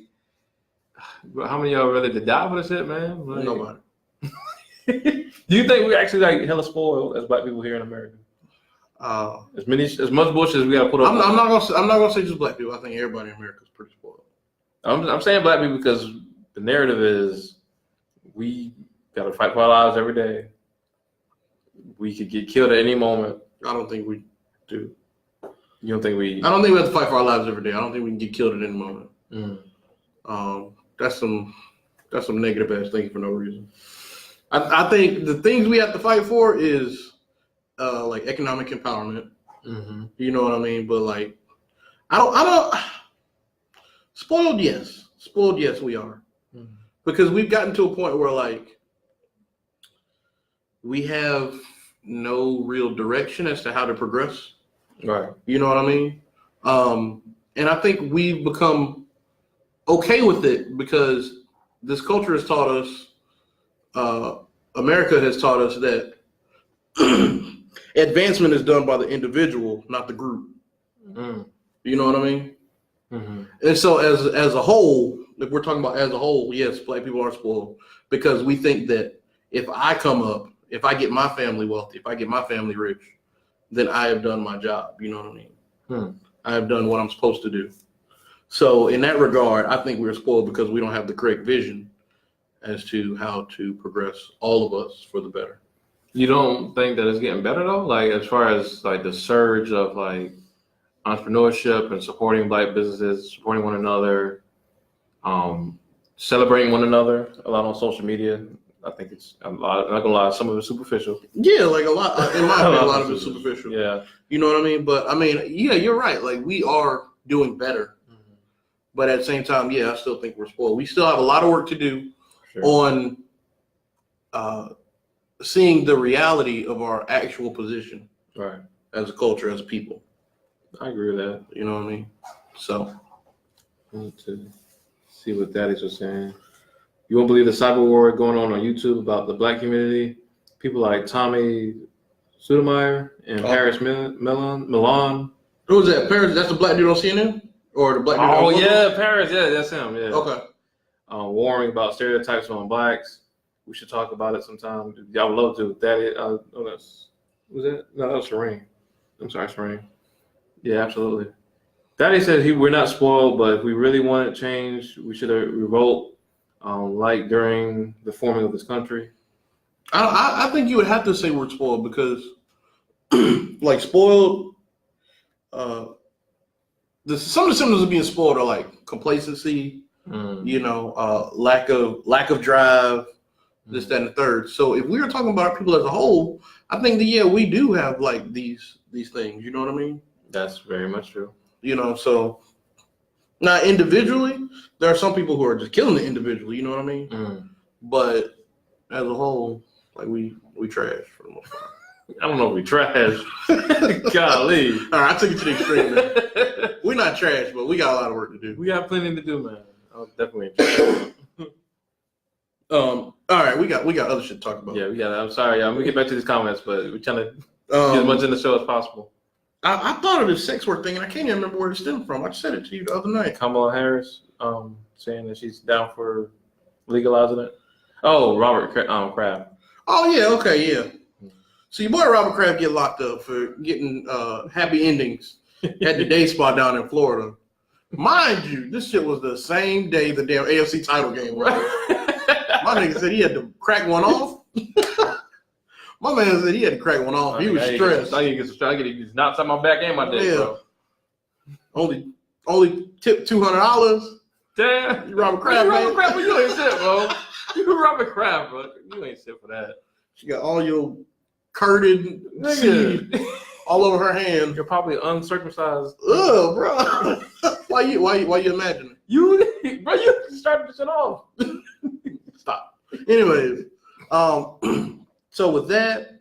how many of y'all ready to die for this shit, man? Like, nobody. Do you think we're actually like hella spoiled as black people here in America? As much bullshit as we gotta put up. I'm not gonna say just black people. I think everybody in America is pretty spoiled. I'm saying black people because the narrative is we gotta fight for our lives every day. We could get killed at any moment. I don't think we do. You don't think we? I don't think we have to fight for our lives every day. I don't think we can get killed at any moment. That's some negative ass thinking for no reason. I think the things we have to fight for is like economic empowerment. Mm-hmm. You know what I mean? But like, I don't. Spoiled, yes. Spoiled, yes, we are. Mm-hmm. Because we've gotten to a point where like we have no real direction as to how to progress. Right. You know what I mean? And I think we've become okay with it because this culture has taught us, America has taught us that advancement is done by the individual, not the group. Mm. You know what I mean? Mm-hmm. And so as a whole, if we're talking about as a whole, yes, black people are spoiled because we think that if I come up, if I get my family wealthy, if I get my family rich, then I have done my job. You know what I mean? I have done what I'm supposed to do. So in that regard, I think we're spoiled because we don't have the correct vision as to how to progress all of us for the better. You don't think that it's getting better though? Like as far as like the surge of like entrepreneurship and supporting black businesses, supporting one another, celebrating one another a lot on social media. I think it's a lot. I'm not gonna lie, some of it's superficial. Yeah, like a lot. In my opinion, a lot of it's superficial. Yeah, you know what I mean. But I mean, yeah, you're right. Like we are doing better, but at the same time, yeah, I still think we're spoiled. We still have a lot of work to do on seeing the reality of our actual position, right, as a culture, as a people. I agree with that. You know what I mean? So, I want to see what Daddies was saying. You won't believe the cyber war going on YouTube about the black community. People like Tommy Sotomayor and Paris Milan. Who was that? Paris? That's the black dude on CNN, or the black dude? Oh yeah, Paris. Yeah, that's him. Yeah. Okay. Warring about stereotypes on blacks. We should talk about it sometime. I would love to. Daddy. Oh, was that? No, that was Serene. I'm sorry, Serene. Yeah, absolutely. Daddy said we're not spoiled, but if we really wanted change, we should revolt, like during the forming of this country. I think you would have to say we're spoiled because, like, spoiled. Some of the symptoms of being spoiled are like complacency, you know, lack of drive, this, that, and the third. So if we were talking about people as a whole, I think that yeah, we do have like these things. You know what I mean? That's very much true. You know, so now individually, there are some people who are just killing it individually. You know what I mean? But as a whole, like we trash for the most part. I don't know if we trash. Golly. All right, I took it to the extreme, man. We're not trash, but we got a lot of work to do. We got plenty to do, man. I'll definitely trash. All right, we got other shit to talk about. Yeah, we got. I'm sorry, y'all. We get back to these comments, but we're trying to get as much in the show as possible. I thought of this sex work thing, and I can't even remember where it stemmed from. I just said it to you the other night. Kamala Harris, saying that she's down for legalizing it. Oh, Robert Kraft. Oh yeah, okay, yeah. So your boy Robert Kraft get locked up for getting happy endings at the day spa down in Florida. Mind you, this shit was the same day the damn AFC title game was. My nigga said he had to crack one off. My man said he had to crack one off. He was stressed. I get knocked on my back and my dick, bro. Only tip $200. Damn, you Robert Kraft, man. Robert Kraft, but you ain't shit, bro. You Robert Kraft, bro. You ain't shit for that. She got all your curded seed all over her hand. You're probably uncircumcised. Ugh, bro. Why you imagining? You started this shit off. Stop. Anyways, so with that,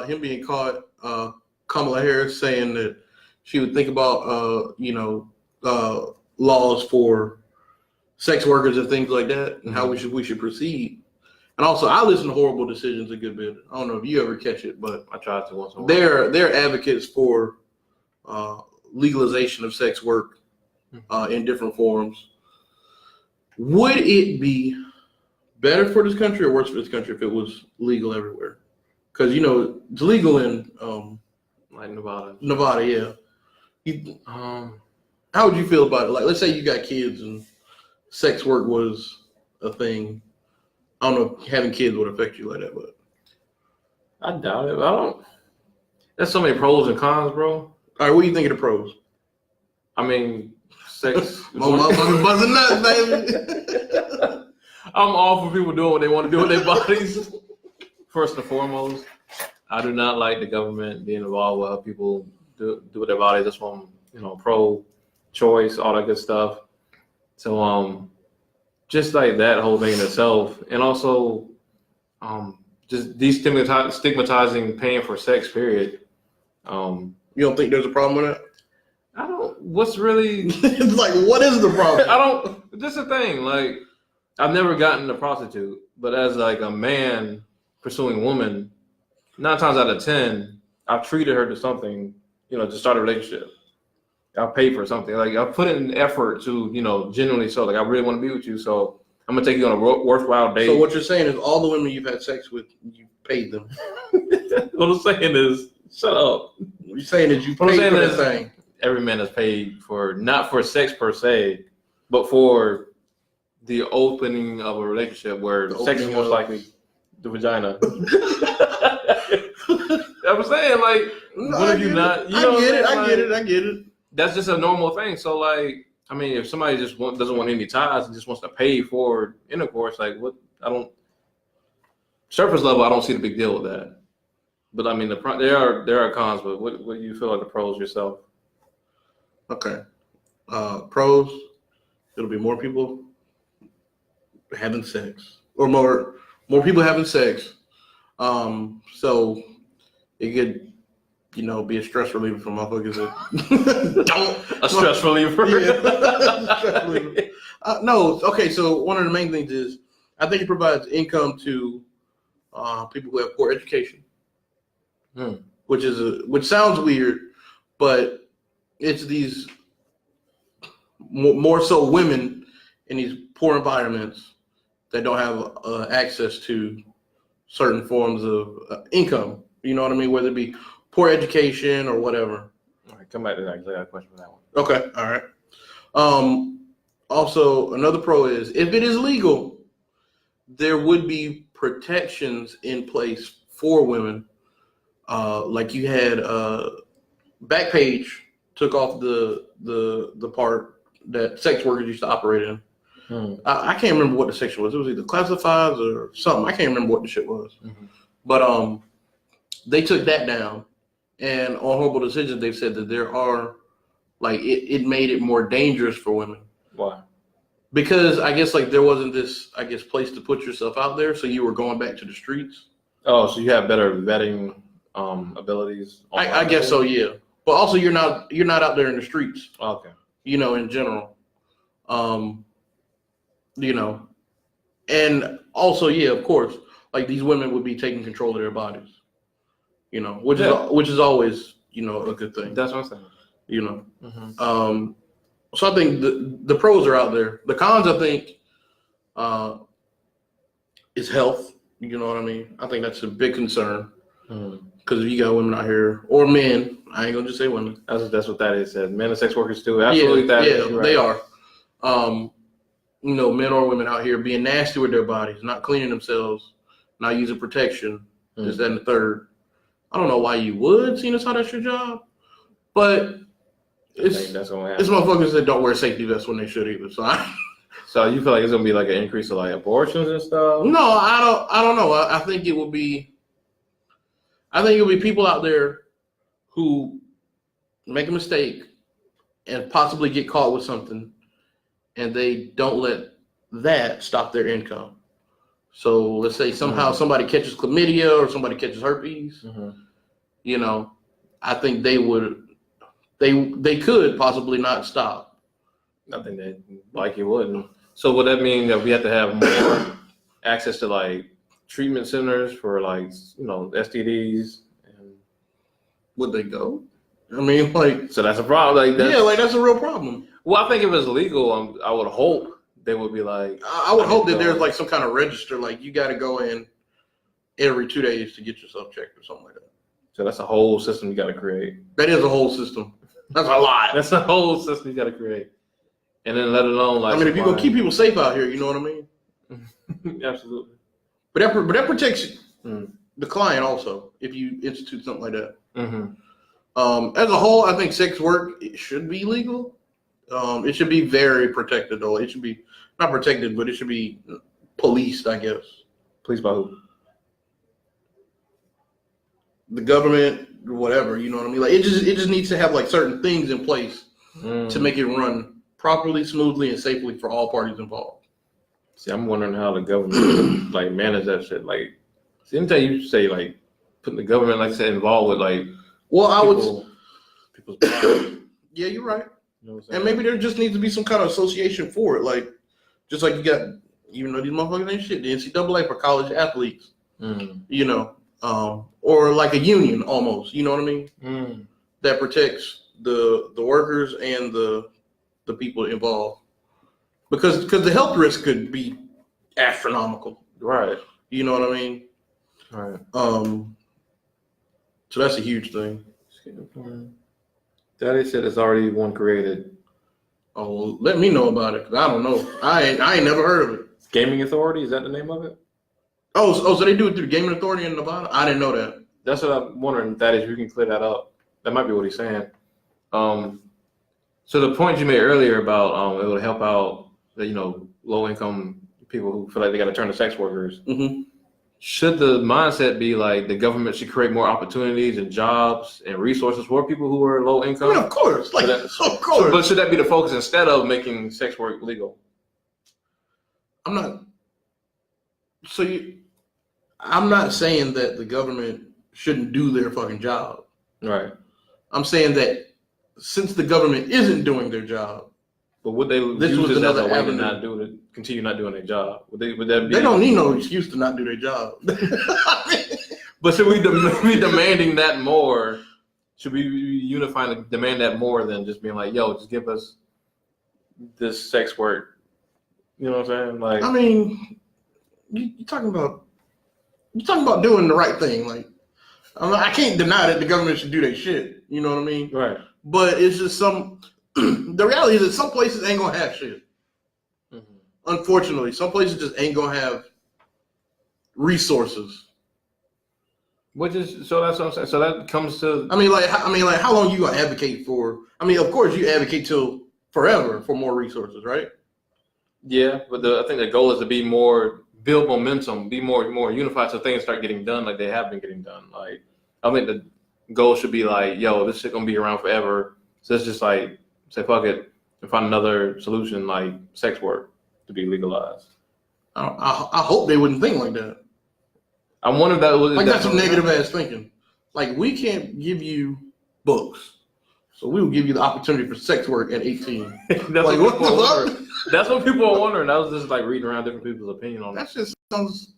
him being caught, Kamala Harris saying that she would think about laws for sex workers and things like that, and how we should proceed. And also, I listen to Horrible Decisions a good bit. I don't know if you ever catch it, but I tried to once in a while. They're advocates for legalization of sex work in different forms. Would it be better for this country or worse for this country if it was legal everywhere? Because it's legal in like Nevada. Nevada, yeah. How would you feel about it? Like, let's say you got kids and sex work was a thing. I don't know if having kids would affect you like that, but I doubt it. I don't. There's so many pros and cons, bro. All right, what do you think of the pros? I mean, sex. My motherfucker's buzzing nuts, baby. I'm all for people doing what they want to do with their bodies. First and foremost, I do not like the government being involved with how people do with their bodies. That's why I'm, pro-choice, all that good stuff. So, just like that whole thing in itself, and also, just destigmatizing paying for sex. Period. You don't think there's a problem with that? I don't. What's really? It's like, what is the problem? I don't. This is the thing. Like, I've never gotten a prostitute, but as like a man pursuing a woman, 9 times out of 10, I've treated her to something, to start a relationship. I'll pay for something. Like I put in effort to, genuinely so. Like I really want to be with you, so I'm gonna take you on a worthwhile date. So what you're saying is all the women you've had sex with, you paid them. What I'm saying is, shut up. What you're saying is you paid for that thing. Every man is paid for, not for sex per se, but for the opening of a relationship where sex is most likely the vagina. I'm saying, like, what if you not? I get it. That's just a normal thing. So, like, I mean, if somebody just doesn't want any ties and just wants to pay for intercourse, like, what? Surface level, I don't see the big deal with that. But I mean, there are cons. But what do you feel are the pros yourself? Okay, pros. It'll be more people having sex, or more people having sex. So it could, be a stress reliever for motherfuckers that don't. A stress reliever. Yeah. Stress reliever. No, okay. So one of the main things is I think it provides income to people who have poor education, which sounds weird, but it's these more so women in these poor environments that don't have access to certain forms of income. You know what I mean? Whether it be poor education or whatever. All right, come back to that. I got a question for that one. Okay, all right. Also, another pro is if it is legal, there would be protections in place for women. Like you had Backpage took off the part that sex workers used to operate in. I can't remember what the section was. It was either classifieds or something. I can't remember what the shit was. But they took that down. And on Horrible Decisions, they've said that there are, like, it made it more dangerous for women. Why? Because I guess, like, there wasn't this, place to put yourself out there. So you were going back to the streets. Oh, so you have better vetting abilities? I guess so, yeah. But also you're not out there in the streets. Okay. In general. And also, yeah, of course, like these women would be taking control of their bodies, which is always, a good thing. That's what I'm saying. So I think the pros are out there. The cons, I think, is health. You know what I mean? I think that's a big concern because if you got women out here or men, I ain't gonna just say women. That's what that is. Men and sex workers too. Absolutely, right. They are. Men or women out here being nasty with their bodies, not cleaning themselves, not using protection, this, that, and the third. I don't know why you would, seeing as how that's your job, but it's motherfuckers that don't wear safety vests when they should either. So you feel like it's gonna be like an increase of like abortions and stuff? No, I don't know. I think it will be. I think it'll be people out there who make a mistake and possibly get caught with something, and they don't let that stop their income. So let's say somehow somebody catches chlamydia or somebody catches herpes, I think they could possibly not stop. I think they like you wouldn't. So would that mean that we have to have more access to like treatment centers for like, STDs? And would they go? I mean, like, so that's a problem. That's a real problem. Well, I think if it's legal, I would hope they would be like. I would hope that there's like some kind of register, like you got to go in every 2 days to get yourself checked or something like that. So that's a whole system you got to create. That is a whole system. That's a lot. That's a whole system you got to create, and then let alone like. I mean, if you're gonna keep people safe out here, you know what I mean? Absolutely. But that protects the client also if you institute something like that. As a whole, I think sex work should be legal. It should be very protected, though. It should be not protected, but it should be policed, I guess. Policed by who? The government, whatever. You know what I mean? Like it just needs to have like certain things in place to make it run properly, smoothly, and safely for all parties involved. See, I'm wondering how the government like manage that shit. Like, see, anytime you say like putting the government, like I said, involved with like. Well, people's bodies. Yeah, you're right. You know what I'm saying? And maybe there just needs to be some kind of association for it. Like, just like you got, these motherfuckers ain't shit. The NCAA for college athletes. or like a union almost. You know what I mean? Mm. That protects the workers and the people involved, because the health risk could be astronomical. Right. You know what I mean? Right. So that's a huge thing. Daddy said it's already one created. Oh, well, let me know about it, because I don't know. I ain't never heard of it. Gaming Authority, is that the name of it? Oh, so they do it through the Gaming Authority in Nevada? I didn't know that. That's what I'm wondering, Daddy, if you can clear that up. That might be what he's saying. So the point you made earlier about it would help out the, low income people who feel like they got to turn to sex workers. Mm-hmm. Should the mindset be like the government should create more opportunities and jobs and resources for people who are low income? I mean, of course, of course. But should that be the focus instead of making sex work legal? I'm not saying that the government shouldn't do their fucking job. Right. I'm saying that since the government isn't doing their job, but would they use this as a way to continue not doing their job? Would that be? They don't need no excuse to not do their job. But should we be demanding that more? Should we be unifying to demand that more than just being like, yo, just give us this sex work? You know what I'm saying? Like, I mean, you're talking about doing the right thing. Like, I can't deny that the government should do their shit. You know what I mean? Right. But it's just the reality is that some places ain't gonna have shit. Mm-hmm. Unfortunately, some places just ain't gonna have resources. So that's what I'm saying. So that comes to. I mean, how long you gonna advocate for? I mean, of course you advocate till forever for more resources, right? Yeah, but I think the goal is to build momentum, be more unified, so things start getting done like they have been getting done. Like, I think the goal should be like, yo, this shit gonna be around forever. So it's just like, say fuck it and find another solution like sex work to be legalized. I hope they wouldn't think like that. I wonder if that was like that's some negative ass thinking. Like, we can't give you books, so we will give you the opportunity for sex work at 18. That's like, what the fuck? That's what people are wondering. I was just like reading around different people's opinion on that. That just sounds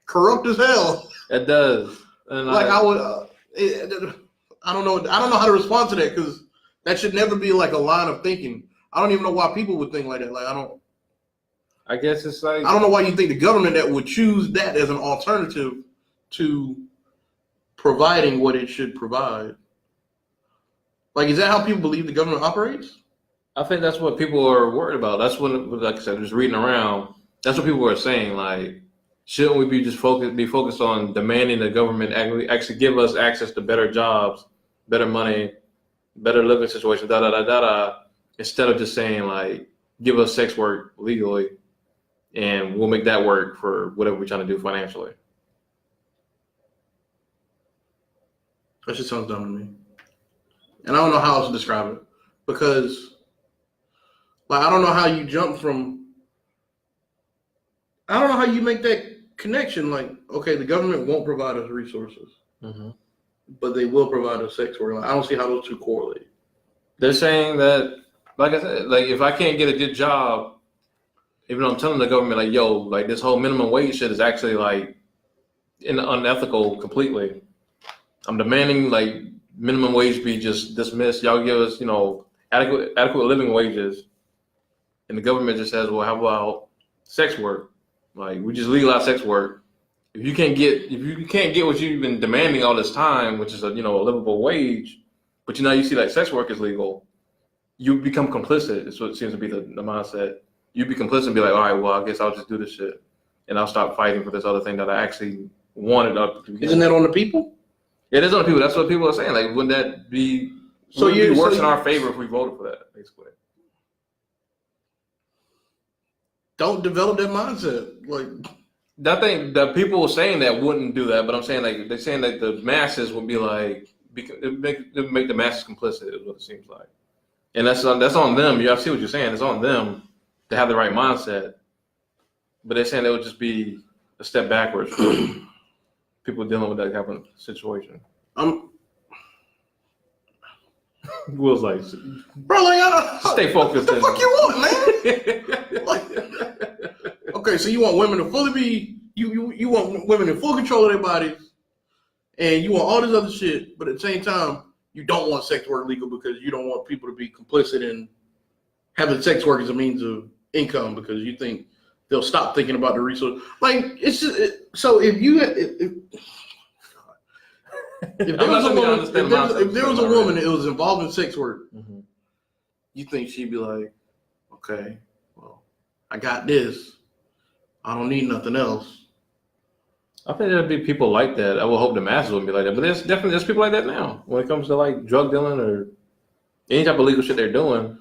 corrupt as hell. It does. And like I would, I don't know how to respond to that, because that should never be like a line of thinking. I don't even know why people would think like that. Like, I guess it's like, I don't know why you think the government that would choose that as an alternative to providing what it should provide. Like, is that how people believe the government operates? I think that's what people are worried about. That's what, like I said, just reading around, that's what people are saying. Like, shouldn't we be just focused on demanding the government actually give us access to better jobs, better money, better living situations, instead of just saying like, give us sex work legally, and we'll make that work for whatever we're trying to do financially. That just sounds dumb to me. And I don't know how else to describe it, because like, I don't know how you jump from, I don't know how you make that connection. Like, okay, the government won't provide us resources, but they will provide us sex work. Like, I don't see how those two correlate. They're saying that, like I said, like if I can't get a good job, even though I'm telling the government like, yo, like this whole minimum wage shit is actually like unethical completely. I'm demanding like minimum wage be just dismissed. Y'all give us, adequate living wages. And the government just says, well, how about sex work? Like, we just legalize sex work. If you can't get what you've been demanding all this time, which is a livable wage, but you see like sex work is legal, you become complicit. It's what seems to be the mindset. You'd be complicit and be like, all right, well, I guess I'll just do this shit, and I'll stop fighting for this other thing that I actually wanted up to. Isn't that on the people? It is on the people. That's what people are saying. Like, wouldn't that be worse in our favor if we voted for that, basically? Don't develop that mindset. Like, that thing, the people saying that wouldn't do that, but I'm saying like they're saying that the masses would be like, it make the masses complicit is what it seems like, and that's on them. I see what you're saying. It's on them to have the right mindset, but they're saying it would just be a step backwards for people dealing with that kind of situation. Will's like, bro, like, stay focused. What the fuck you want, man? Like, okay, so you want women to fully be, you you want women in full control of their bodies, and you want all this other shit, but at the same time, you don't want sex work legal because you don't want people to be complicit in having sex work as a means of income because you think they'll stop thinking about the resource. Like it's just so if there was a woman that was involved in sex work, you think she'd be like, okay, well, I got this. I don't need nothing else. I think there'd be people like that. I would hope the masses wouldn't be like that, but there's people like that now when it comes to like drug dealing or any type of legal shit they're doing.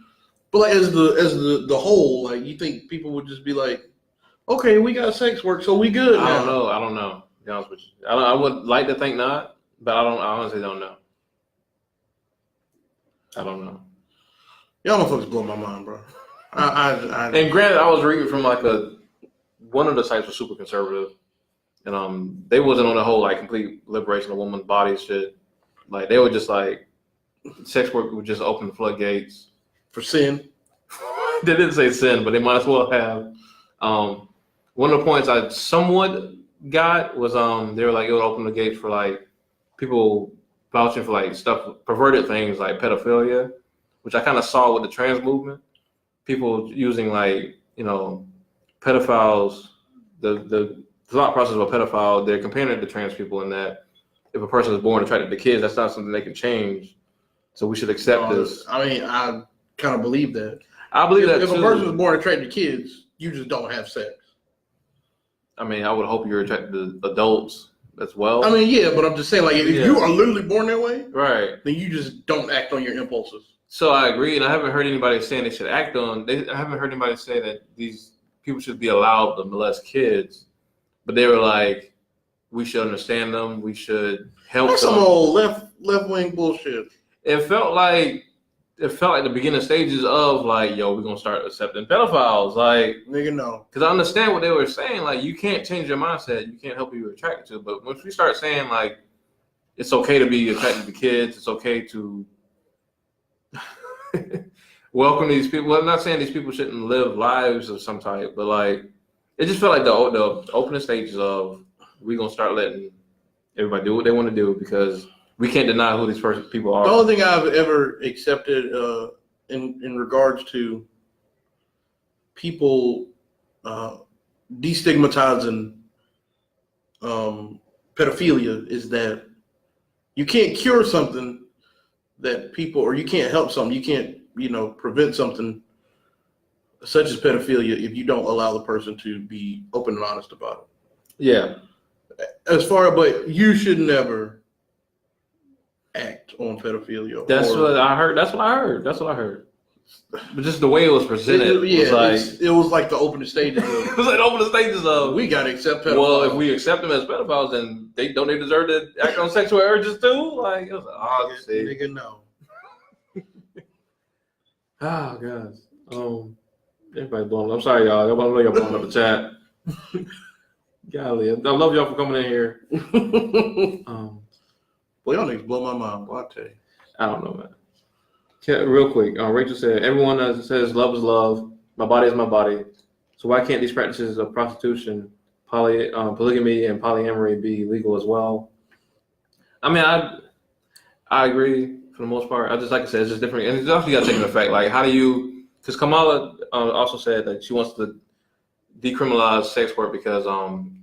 But like as the whole, like you think people would just be like, okay, we got sex work, so we good now. I don't know. To be honest with you, I would like to think not, but I honestly don't know. I don't know. Y'all motherfuckers blow my mind, bro. And granted, I was reading from like one of the sites was super conservative, and they wasn't on the whole like complete liberation of women's bodies shit. Like they were just like sex work would just open the floodgates for sin. They didn't say sin, but they might as well have. One of the points I somewhat got was they were like it would open the gates for like people vouching for like stuff perverted things like pedophilia, which I kind of saw with the trans movement. People using like pedophiles, the thought process of a pedophile, they're comparing it to trans people in that if a person is born attracted to kids, that's not something they can change. So we should accept this. I mean, I kind of believe that. I believe that if too. A person is born attracted to kids, you just don't have sex. I mean, I would hope you're attracted to adults as well. I mean, yeah, but I'm just saying, like, if you are literally born that way, right, then you just don't act on your impulses. So I agree, and I haven't heard anybody saying they should act on. I haven't heard anybody say that these people should be allowed to molest kids, but they were like, we should understand them. We should help That's them. Some old left wing bullshit. It felt like the beginning stages of like, yo, we're gonna start accepting pedophiles. Like, nigga, no. Because I understand what they were saying. Like, you can't change your mindset. You can't help who you're attracted to. But once we start saying like, it's okay to be attracted to kids. It's okay to welcome these people. Well, I'm not saying these people shouldn't live lives of some type, but like, it just felt like the opening stages of we're gonna start letting everybody do what they want to do because we can't deny who these people are. The only thing I've ever accepted in regards to people destigmatizing pedophilia is that you can't cure something that people, or you can't help something, you can't, prevent something such as pedophilia if you don't allow the person to be open and honest about it. Yeah. But you should never act on pedophilia. That's what I heard. But just the way it was presented, it was like the opening stages. It was like the opening stages of we gotta accept pedophiles. Well, if we accept them as pedophiles, then they deserve to act on sexual urges too. Like it was nigga, no. Oh god. Everybody blowing. I'm sorry, y'all. I know y'all blowing up the chat. Golly, I love y'all for coming in here. Boy, y'all niggas blow my mind. Boy, I tell you. I don't know, man. Real quick, Rachel said, everyone says love is love. My body is my body. So why can't these practices of prostitution, polygamy, and polyamory be legal as well? I mean, I agree for the most part. I just, like I said, it's just different. And it's also got to take into effect, like, how do you, because Kamala also said that she wants to decriminalize sex work because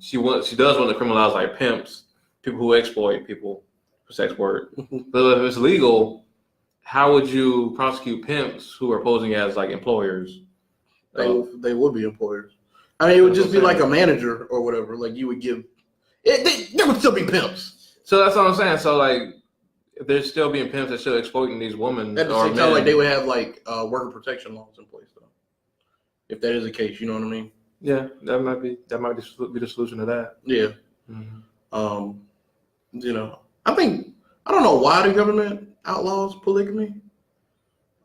she does want to criminalize, like, pimps, people who exploit people for sex work. But if it's legal, how would you prosecute pimps who are posing as like employers? They would be employers. I mean, it would just be like a manager or whatever. Like you would give, they would still be pimps. So that's what I'm saying. So like, if they're still being pimps, they're still exploiting these women. At the same time, like they would have like worker protection laws in place though. If that is the case, you know what I mean? Yeah, that might be the solution to that. Yeah. Mm-hmm. I don't know why the government outlaws polygamy.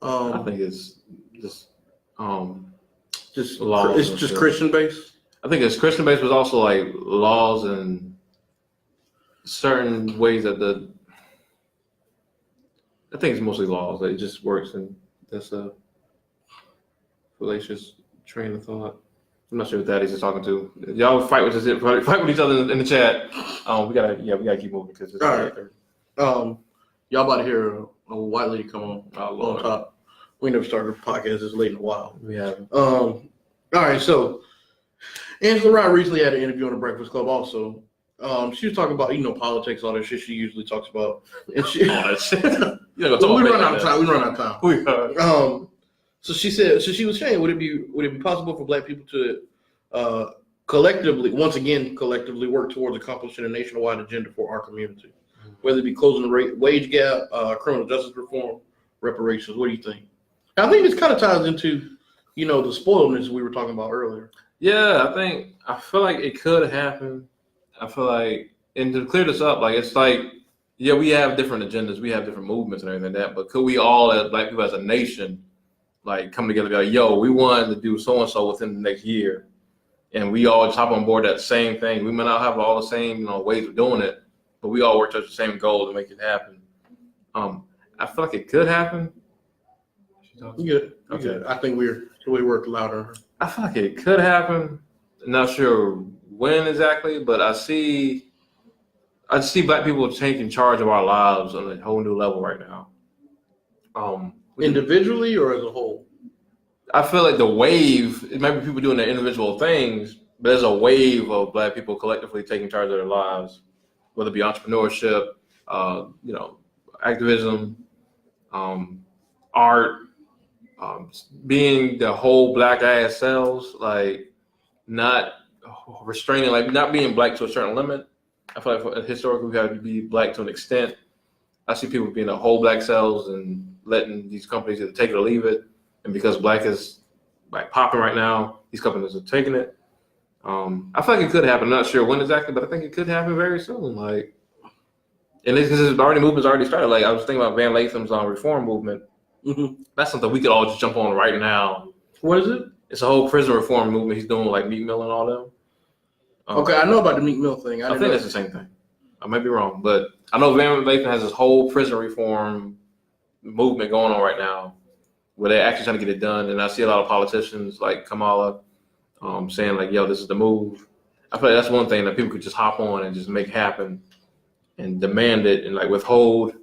I think it's just laws. It's just Christian based. I think it's Christian based, but also like laws and certain ways that I think it's mostly laws that it just works, and that's a fallacious train of thought. I'm not sure what that is talking to. Y'all fight with each other in the chat. We gotta keep moving because it's all right. Y'all about to hear a white lady come on top. We never started a podcast this late in a while. We haven't. All right, so Angela Rye recently had an interview on the Breakfast Club also. She was talking about, politics, all that shit she usually talks about. And she, All that shit. we run out of time. We run out of time. We are. So she said, she was saying, would it be possible for Black people to collectively work towards accomplishing a nationwide agenda for our community, whether it be closing the wage gap, criminal justice reform, reparations? What do you think? I think this kind of ties into, the spoiledness we were talking about earlier. Yeah, I feel like it could happen. I feel like, and to clear this up, it's like, yeah, we have different agendas, we have different movements and everything like that, but could we all, as Black people, as a nation, come together and be like, yo, we want to do so-and-so within the next year, and we all just hop on board that same thing. We may not have all the same, ways of doing it, but we all work towards the same goal to make it happen. I feel like it could happen. Good. Okay. I think we work louder. I feel like it could happen. Not sure when exactly, but I see Black people taking charge of our lives on a whole new level right now. Individually or as a whole? I feel like the wave, it might be people doing their individual things, but there's a wave of Black people collectively taking charge of their lives, whether it be entrepreneurship, activism, art, being the whole Black ass selves, not restraining, not being Black to a certain limit. I feel like historically we have to be Black to an extent. I see people being the whole Black selves and letting these companies either take it or leave it. And because Black is popping right now, these companies are taking it. I feel like it could happen. I'm not sure when exactly, but I think it could happen very soon. And it's because movement's already started. I was thinking about Van Latham's reform movement. Mm-hmm. That's something we could all just jump on right now. What is it? It's a whole prison reform movement. He's doing Meek Mill and all them. Okay, I know about the Meek Mill thing. I think that's the same thing. I might be wrong, but I know Van Lathan has this whole prison reform movement going on right now, where they're actually trying to get it done. And I see a lot of politicians like Kamala saying yo, this is the move. I feel like that's one thing that people could just hop on and just make happen and demand it and withhold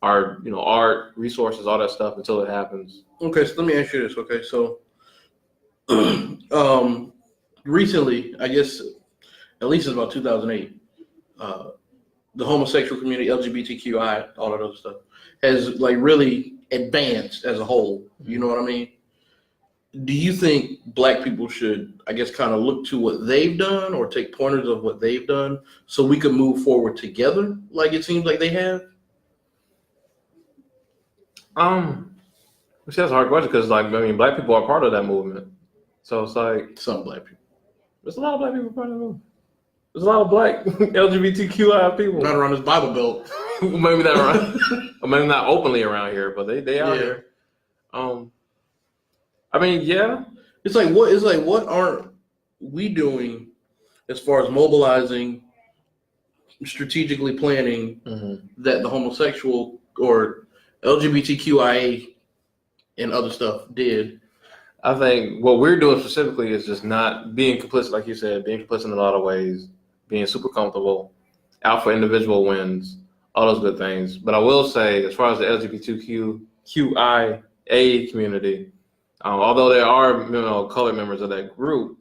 our art, resources, all that stuff until it happens. Okay, so let me ask you this. Okay, so recently, I guess at least it's about 2008, the homosexual community, LGBTQI, all that other stuff, has really advanced as a whole. You know what I mean? Do you think Black people should, I guess, kind of look to what they've done or take pointers of what they've done so we can move forward together like it seems like they have? Which that's a hard question because Black people are part of that movement. So it's some Black people. There's a lot of Black people part of the movement. There's a lot of Black LGBTQI people. Not around this Bible Belt. Maybe not around, or maybe not openly around here, but they are here. Yeah. It's what aren't we doing as far as mobilizing, strategically planning that the homosexual or LGBTQIA and other stuff did? I think what we're doing specifically is just not being complicit, like you said, being complicit in a lot of ways, being super comfortable, out for individual wins, all those good things. But I will say, as far as the LGBTQIA community, although there are colored members of that group,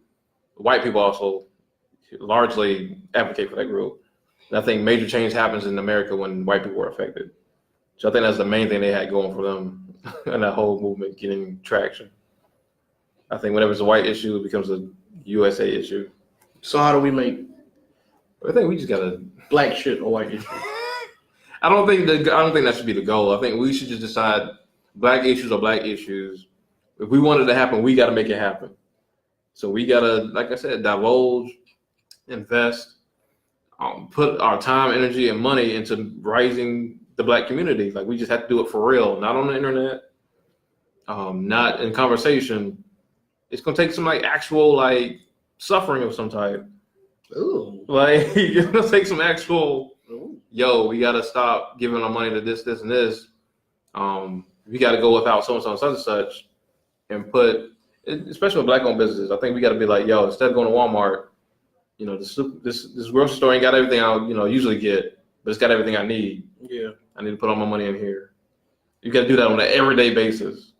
white people also largely advocate for that group. And I think major change happens in America when white people are affected. So I think that's the main thing they had going for them and that whole movement getting traction. I think whenever it's a white issue, it becomes a USA issue. So how do we make? I think we just gotta Black shit a white issue. I don't think that should be the goal. I think we should just decide Black issues are Black issues. If we want it to happen, we got to make it happen. So we gotta, like I said, divulge, invest, put our time, energy, and money into rising the Black community. We just have to do it for real, not on the internet, not in conversation. It's gonna take some actual suffering of some type. Ooh. It's gonna take some actual. Yo, we gotta stop giving our money to this, and this. We gotta go without so and so and such and such, and put especially with black-owned businesses, I think we got to be like, yo, instead of going to Walmart, this grocery store ain't got everything I'll usually get, but it's got everything I need. Yeah. I need to put all my money in here. You got to do that on an everyday basis.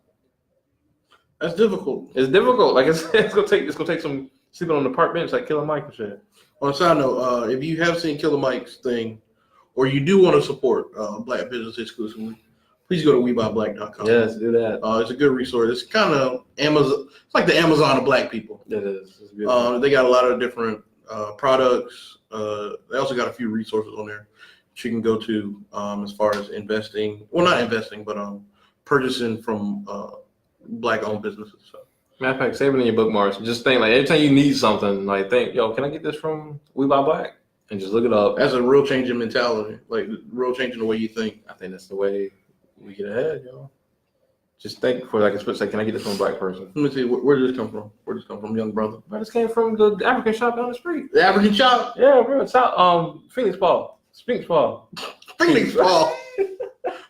That's difficult. It's difficult. Like it's gonna take some sleeping on the park bench, like Killer Mike and shit. On a side note, if you have seen Killer Mike's thing, or you do want to support black business exclusively, please go to WeBuyBlack.com. Yes, do that. It's a good resource. It's kind of Amazon. It's like the Amazon of black people. It is. It's beautiful. They got a lot of different products. They also got a few resources on there that you can go to as far as investing. Well, not investing, but purchasing from black-owned businesses. So. Matter of fact, save it in your bookmarks. Just think, like, every time you need something, like, think, yo, can I get this from We Buy Black? And just look it up. That's a real change in mentality, like real change in the way you think. I think that's the way we get ahead, yo. Just think for like a split second, can I get this from a black person? Let me see, where did this come from? Where did this come from, young brother? Bro, this came from the African shop down the street. The African shop? Yeah, bro. It's out, Phoenix Paul. Phoenix Paul. Phoenix Paul.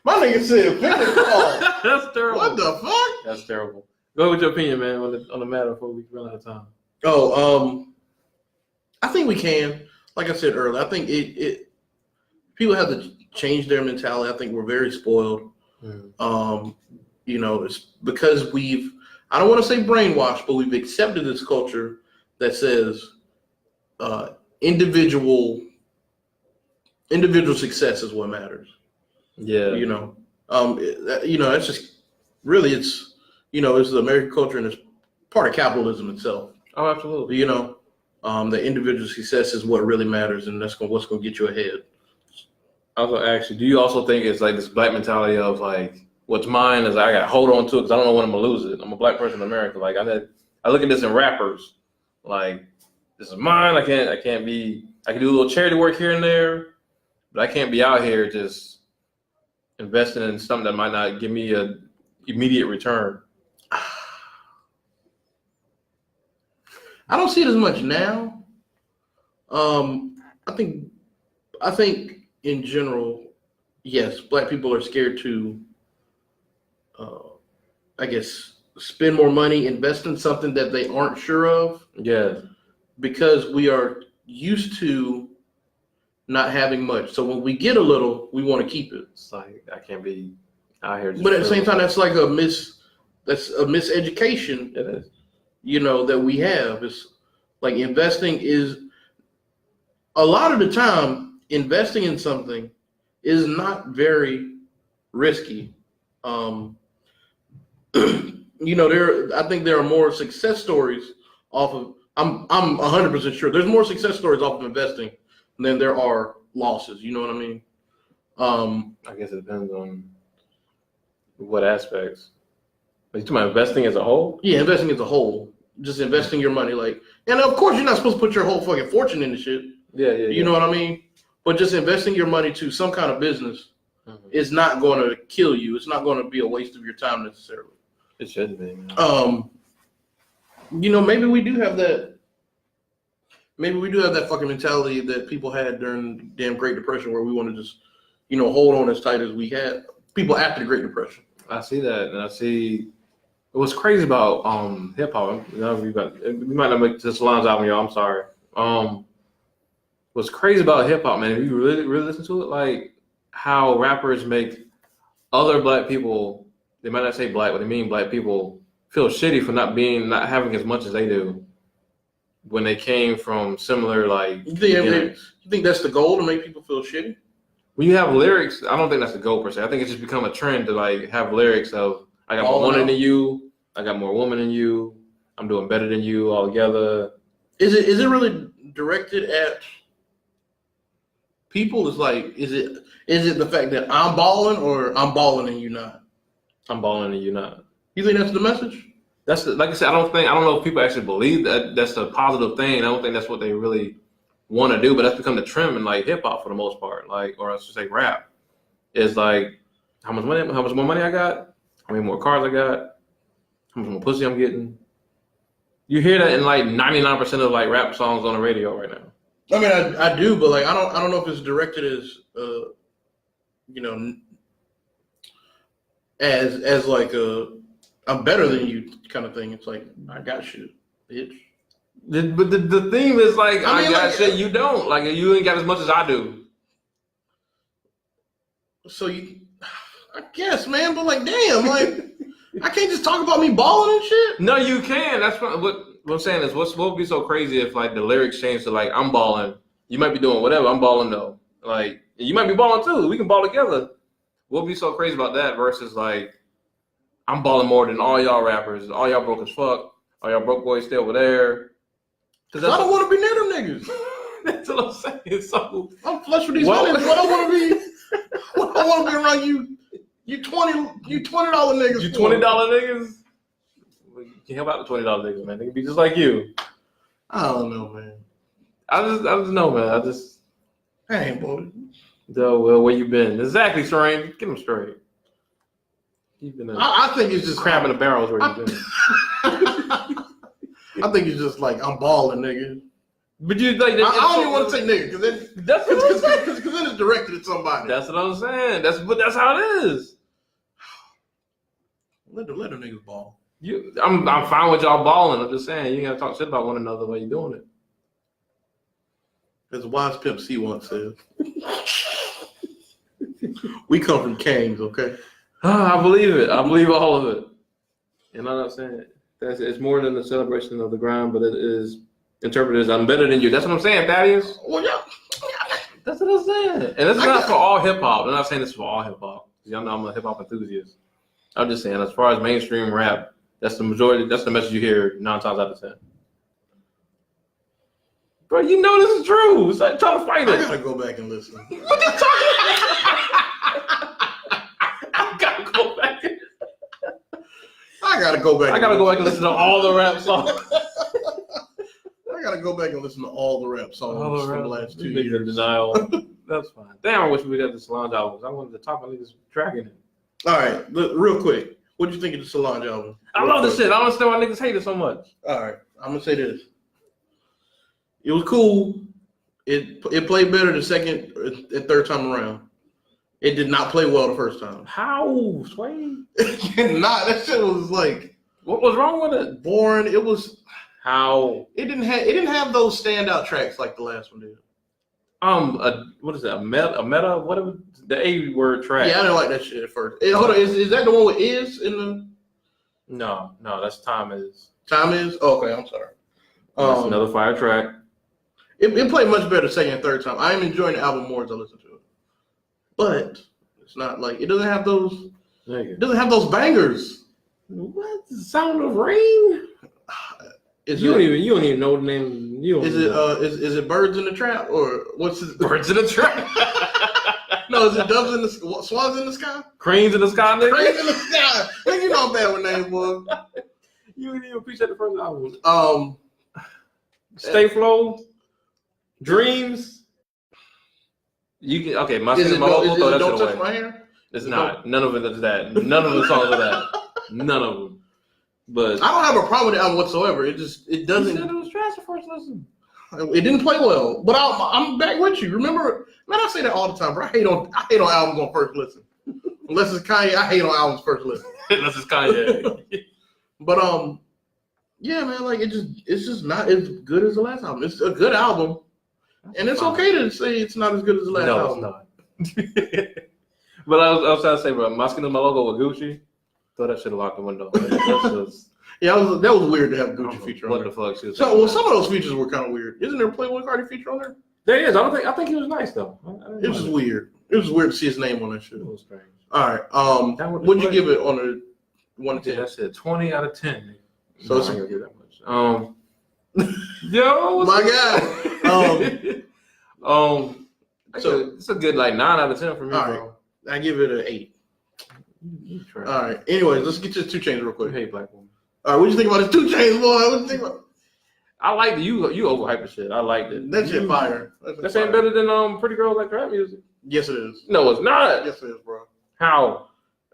My nigga said Phoenix Paul. That's terrible. What the fuck? That's terrible. Go with your opinion, man, on the matter before we run out of time. I think we can. Like I said earlier, I think it people have to change their mentality. I think we're very spoiled. It's because I don't want to say brainwashed, but we've accepted this culture that says individual success is what matters. Yeah. It's just really it's the American culture and it's part of capitalism itself. Oh, absolutely. The individual success is what really matters, and that's what's going to get you ahead. I was going to ask you, do you also think it's like this black mentality of like, what's mine is I got to hold on to it because I don't know when I'm going to lose it. I'm a black person in America. Like I look at this in rappers, like this is mine. I can do a little charity work here and there, but I can't be out here just investing in something that might not give me a immediate return. I don't see it as much now. I think in general, yes, black people are scared to, spend more money, invest in something that they aren't sure of. Yeah. Because we are used to not having much. So when we get a little, we want to keep it. It's like I can't be out here. But at the same time, that's like a miseducation. It is. That we have. It's like investing is a lot of the time investing in something is not very risky. I think there are more success stories off of I'm 100% sure there's more success stories off of investing than there are losses. You know what I mean? I guess it depends on what aspects. Are you talking about investing as a whole? Yeah, investing as a whole. Just investing your money, and of course you're not supposed to put your whole fucking fortune into shit. Yeah. You know what I mean? But just investing your money to some kind of business is not going to kill you. It's not going to be a waste of your time necessarily. It shouldn't be. Maybe we do have that. Maybe we do have that fucking mentality that people had during the damn Great Depression, where we want to just, hold on as tight as we had. People after the Great Depression. I see that, and I see. What's crazy about hip hop? We might not make this lines out, y'all. I'm sorry. What's crazy about hip hop, man? If you really listen to it, like how rappers make other black people, they might not say black, but they mean black people, feel shitty for not having as much as they do when they came from similar You think that's the goal, to make people feel shitty? When you have lyrics, I don't think that's the goal per se. I think it's just become a trend to like have lyrics of I got more money than you, I got more woman than you, I'm doing better than you all together. Is it really directed at people? Is it the fact that I'm balling or I'm balling and you not? I'm balling and you not. You think that's the message? Like I said, I don't know if people actually believe that that's a positive thing. I don't think that's what they really want to do, but that's become the trend in like hip hop for the most part. Or I should say rap. It's like how much more money I got, how many more cars I got, how much more pussy I'm getting. You hear that in like 99% of like rap songs on the radio right now. I mean, I do, but like I don't know if it's directed as as like a I'm better than you kind of thing. It's like, I got shit, bitch. But the theme is like, I got like, shit you don't. Like, you ain't got as much as I do. So I guess, man, but like, damn, like, I can't just talk about me balling and shit. No, you can. That's what I'm saying is, what would be so crazy if like the lyrics change to like, I'm balling. You might be doing whatever. I'm balling though. Like, you might be balling too. We can ball together. What would be so crazy about that versus like, I'm balling more than all y'all rappers. All y'all broke as fuck. All y'all broke boys stay over there. Cause I don't want to be near them niggas. That's what I'm saying. So I'm flush with these niggas. What I want to be. I want to be around you. You $20 niggas. You $20 niggas. You can help out the $20 niggas, man. They can be just like you. I don't know, man. I just know, man. Hey, boy. Well, where you been? Exactly, Serene. Get them straight. You've been I think it's just crabbing the barrels where you been. I think it's just like, I'm balling, nigga. But you like, I don't even want to say nigga, because then it's directed at somebody. That's what I'm saying. That's how it is. Let them niggas ball. I'm fine with y'all balling. I'm just saying, you gotta talk shit about one another while you're doing it. As Wise Pimp C once said, we come from kings, okay? I believe it. I believe all of it. And I'm not saying it's more than a celebration of the grind, but it is interpreted as I'm better than you. That's what I'm saying, Thaddeus. Well, yeah. That's what I'm saying. And it's not for all hip hop. I'm not saying this for all hip hop. Y'all know I'm a hip hop enthusiast. I'm just saying, as far as mainstream rap, that's the majority. That's the message you hear 9 times out of 10. Bro, you know this is true. It's like trying to fight it. I gotta go back and listen. What you talking about? I gotta go back. I gotta go back and listen to all the rap songs. I gotta go back and listen to all the rap songs from the last 2 years. In denial. That's fine. Damn, I wish we got the Solange albums. I wanted to talk about niggas tracking it. All right, real quick. What do you think of the Solange album? I love this shit. I don't understand why niggas hate it so much. All right, I'm gonna say this. It was cool. It played better the second and third time around. It did not play well the first time. How, Sway? It did not. That shit was like, what was wrong with it? Boring. It was how it didn't have those standout tracks like the last one did. What is that? A meta? Whatever the A word track. Yeah, I didn't like that shit at first. Hold on, is that the one with is in the? No, that's Time Is. Time Is? Oh, okay, I'm sorry. That's another fire track. It played much better second and third time. I am enjoying the album more as I listen to it. But it's not like it doesn't have those. It doesn't have those bangers. What? The Sound of Rain? You don't even know the name. Is it Birds in the Trap or what's it? Birds in the Trap? No, is it Doves in the Swans in the Sky? Cranes in the Sky, nigga? Cranes in the Sky. Nigga, you know I'm bad with names, boy. You didn't even appreciate the first album. Stay Flow, Dreams. You can my local. Don't Touch My Hair? It's not. None of it is that. None of the songs are that. None of them. But I don't have a problem with the album whatsoever. It doesn't. You said it was trash the first listen. It didn't play well, but I'm back with you. Remember, man, I say that all the time, bro. I hate on albums on first listen. Unless it's Kanye, I hate on albums first listen. Unless it's Kanye. But yeah, man, like it's just not as good as the last album. It's a good album, and it's okay to say it's not as good as the last album. No, it's not. But I was trying to say, bro, my skin and my logo with Gucci. Throw that shit out the window. Yeah, that was weird to have Gucci feature on there. What the fuck? Some of those features were kind of weird. Isn't there a Playboy Cardi feature on there? There is. I think he was nice though. It was just weird. It was weird to see his name on that shit. It was strange. All right. What'd you give it on a 1 to 10? I said 20 out of 10. So it's I ain't gonna give that much. Yo, my God. So it's a good 9 out of 10 for me, bro. I give it an 8. All right. Anyways, let's get to 2 Chainz real quick. Hey, black woman. All right. What do you think about this 2 Chainz, boy? What do you think about? I liked it. You overhyped the shit. I liked it. That shit fire. That ain't better than Pretty Girls Like Rap Music. Yes, it is. No, it's not. Yes, it is, bro. How?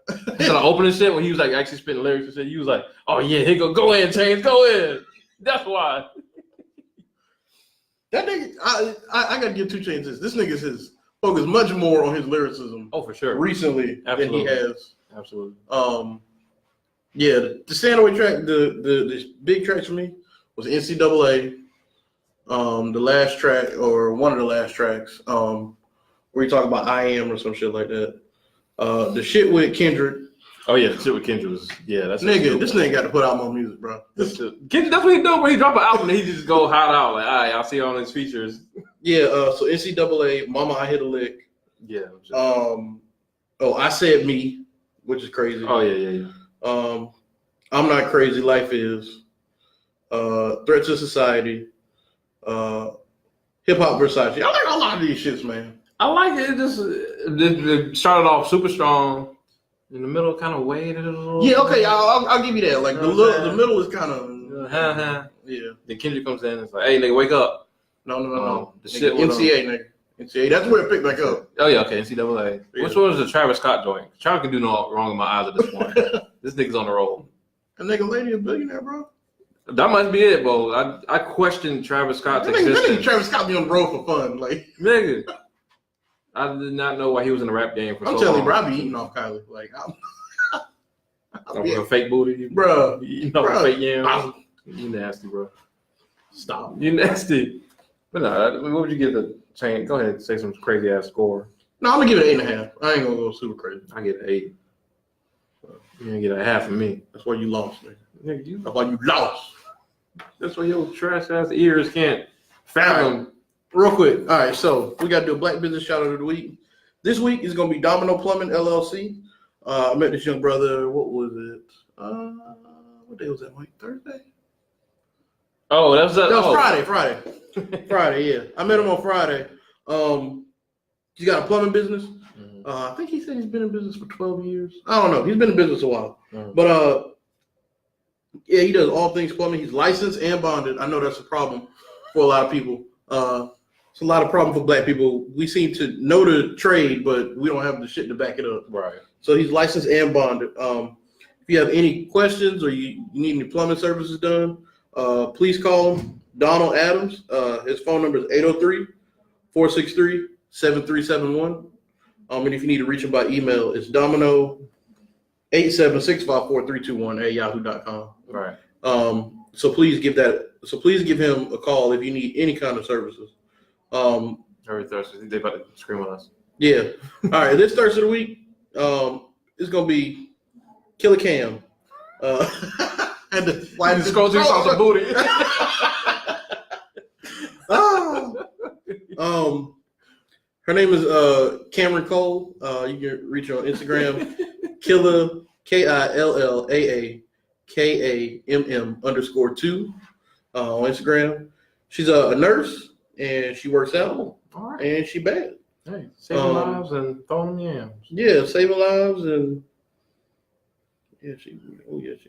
Instead of opening shit when he was actually spitting lyrics and shit, you was like, oh yeah, here go ahead, Chainz, go ahead. That's why. That nigga, I gotta give 2 Chainz this. This nigga has focused much more on his lyricism. Oh, for sure. Recently than he has. Absolutely. Yeah, the standaway track, the big tracks for me was NCAA. The last track or one of the last tracks, where you talk about I am or some shit like that. The shit with Kendrick. Oh yeah, shit with Kendrick was that's Nigga, this nigga got to put out more music, bro. That's what he do when he drop an album. He just go hot out like, all right, I'll see all these features. Yeah. So NCAA, Mama, I Hit a Lick. Yeah. I Said Me, which is crazy. Oh yeah. I'm Not Crazy, Life Is. Threat to Society. Hip Hop Versace. I like a lot of these shits, man. I like it. It started off super strong. In the middle, kind of waited a little. Yeah, okay, I'll give you that. Like the middle is kind of yeah. Then Kendrick comes in and it's like, "Hey, nigga, wake up!" No. The shit NCAA, nigga. NCAA. That's where it picked back up. Oh yeah, okay. NCAA. Yeah. Which one was the Travis Scott joint? Travis can do no wrong in my eyes at this point. This nigga's on the roll. That nigga lady a billionaire, bro. That must be it, bro. I question Travis Scott's existence. That nigga Travis Scott be on the road for fun, like nigga. I did not know why he was in the rap game for so long. I'm telling you, bro, I be eating off Kylie. Like, I'm a fake booty, bro. You know, fake yams. You nasty, bro. Stop. You nasty. But no, what would you give the chain? Go ahead, say some crazy ass score. No, I'm gonna give it 8.5. I ain't gonna go super crazy. I get an 8. You gonna get a half from me. That's why you lost, nigga. Nigga, That's why you lost. That's why your trash ass ears can't fathom. Real quick. All right, so we got to do a black business shout out of the week. This week is going to be Domino Plumbing, LLC. I met this young brother, what was it? What day was that, Mike? Thursday? Oh, that was Friday, yeah. I met him on Friday. He's got a plumbing business. Mm-hmm. I think he said he's been in business for 12 years. I don't know. He's been in business a while. Mm-hmm. But, yeah, he does all things plumbing. He's licensed and bonded. I know that's a problem for a lot of people. It's a lot of problem for black people. We seem to know the trade, but we don't have the shit to back it up. Right. So he's licensed and bonded. If you have any questions or you need any plumbing services done, please call him, Donald Adams. His phone number is 803-463-7371. And if you need to reach him by email, it's domino8765432 at yahoo.com. Right. So please give him a call if you need any kind of services. Every Thursday, they about to scream on us. Yeah. All right. This Thursday of the week, it's gonna be Killer Cam. And the why just scroll through some booty. Her name is Cameron Cole. You can reach her on Instagram, Killer KILLAAKAMM_2 on Instagram. She's a nurse and she works out. All right. And she bad. Hey, saving lives and throwing them yams. Yeah, saving lives and she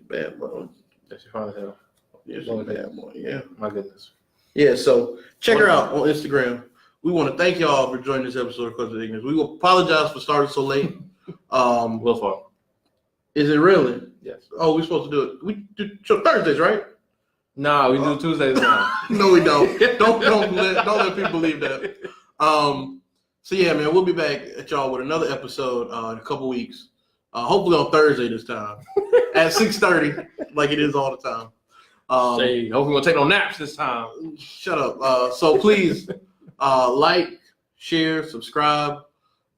bad, bro. Yeah, she fine as hell. Yeah, she's bad, boy. Yeah. My goodness. Yeah, so check her out on Instagram. We want to thank y'all for joining this episode of Cause of Ignorance. We will apologize for starting so late. Little far. Is it really? Yes. Oh, we're supposed to do it. We do Thursdays, right? No, we do Tuesdays now. No, we don't. Don't let people believe that. So yeah, man, we'll be back at y'all with another episode in a couple weeks. Hopefully on Thursday this time at 6:30, like it is all the time. Hopefully we won't take no naps this time. Shut up. So please like, share, subscribe.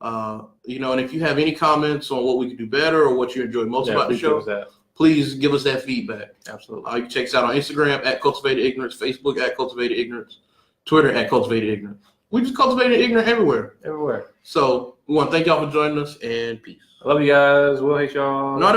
And if you have any comments on what we could do better or what you enjoy most about the show, please give us that feedback. Absolutely. You can check us out on Instagram at Cultivated Ignorance, Facebook at Cultivated Ignorance, Twitter at Cultivated Ignorance. We just cultivated ignorant everywhere. Everywhere. So we want to thank y'all for joining us and peace. I love you guys. We'll hate y'all. No,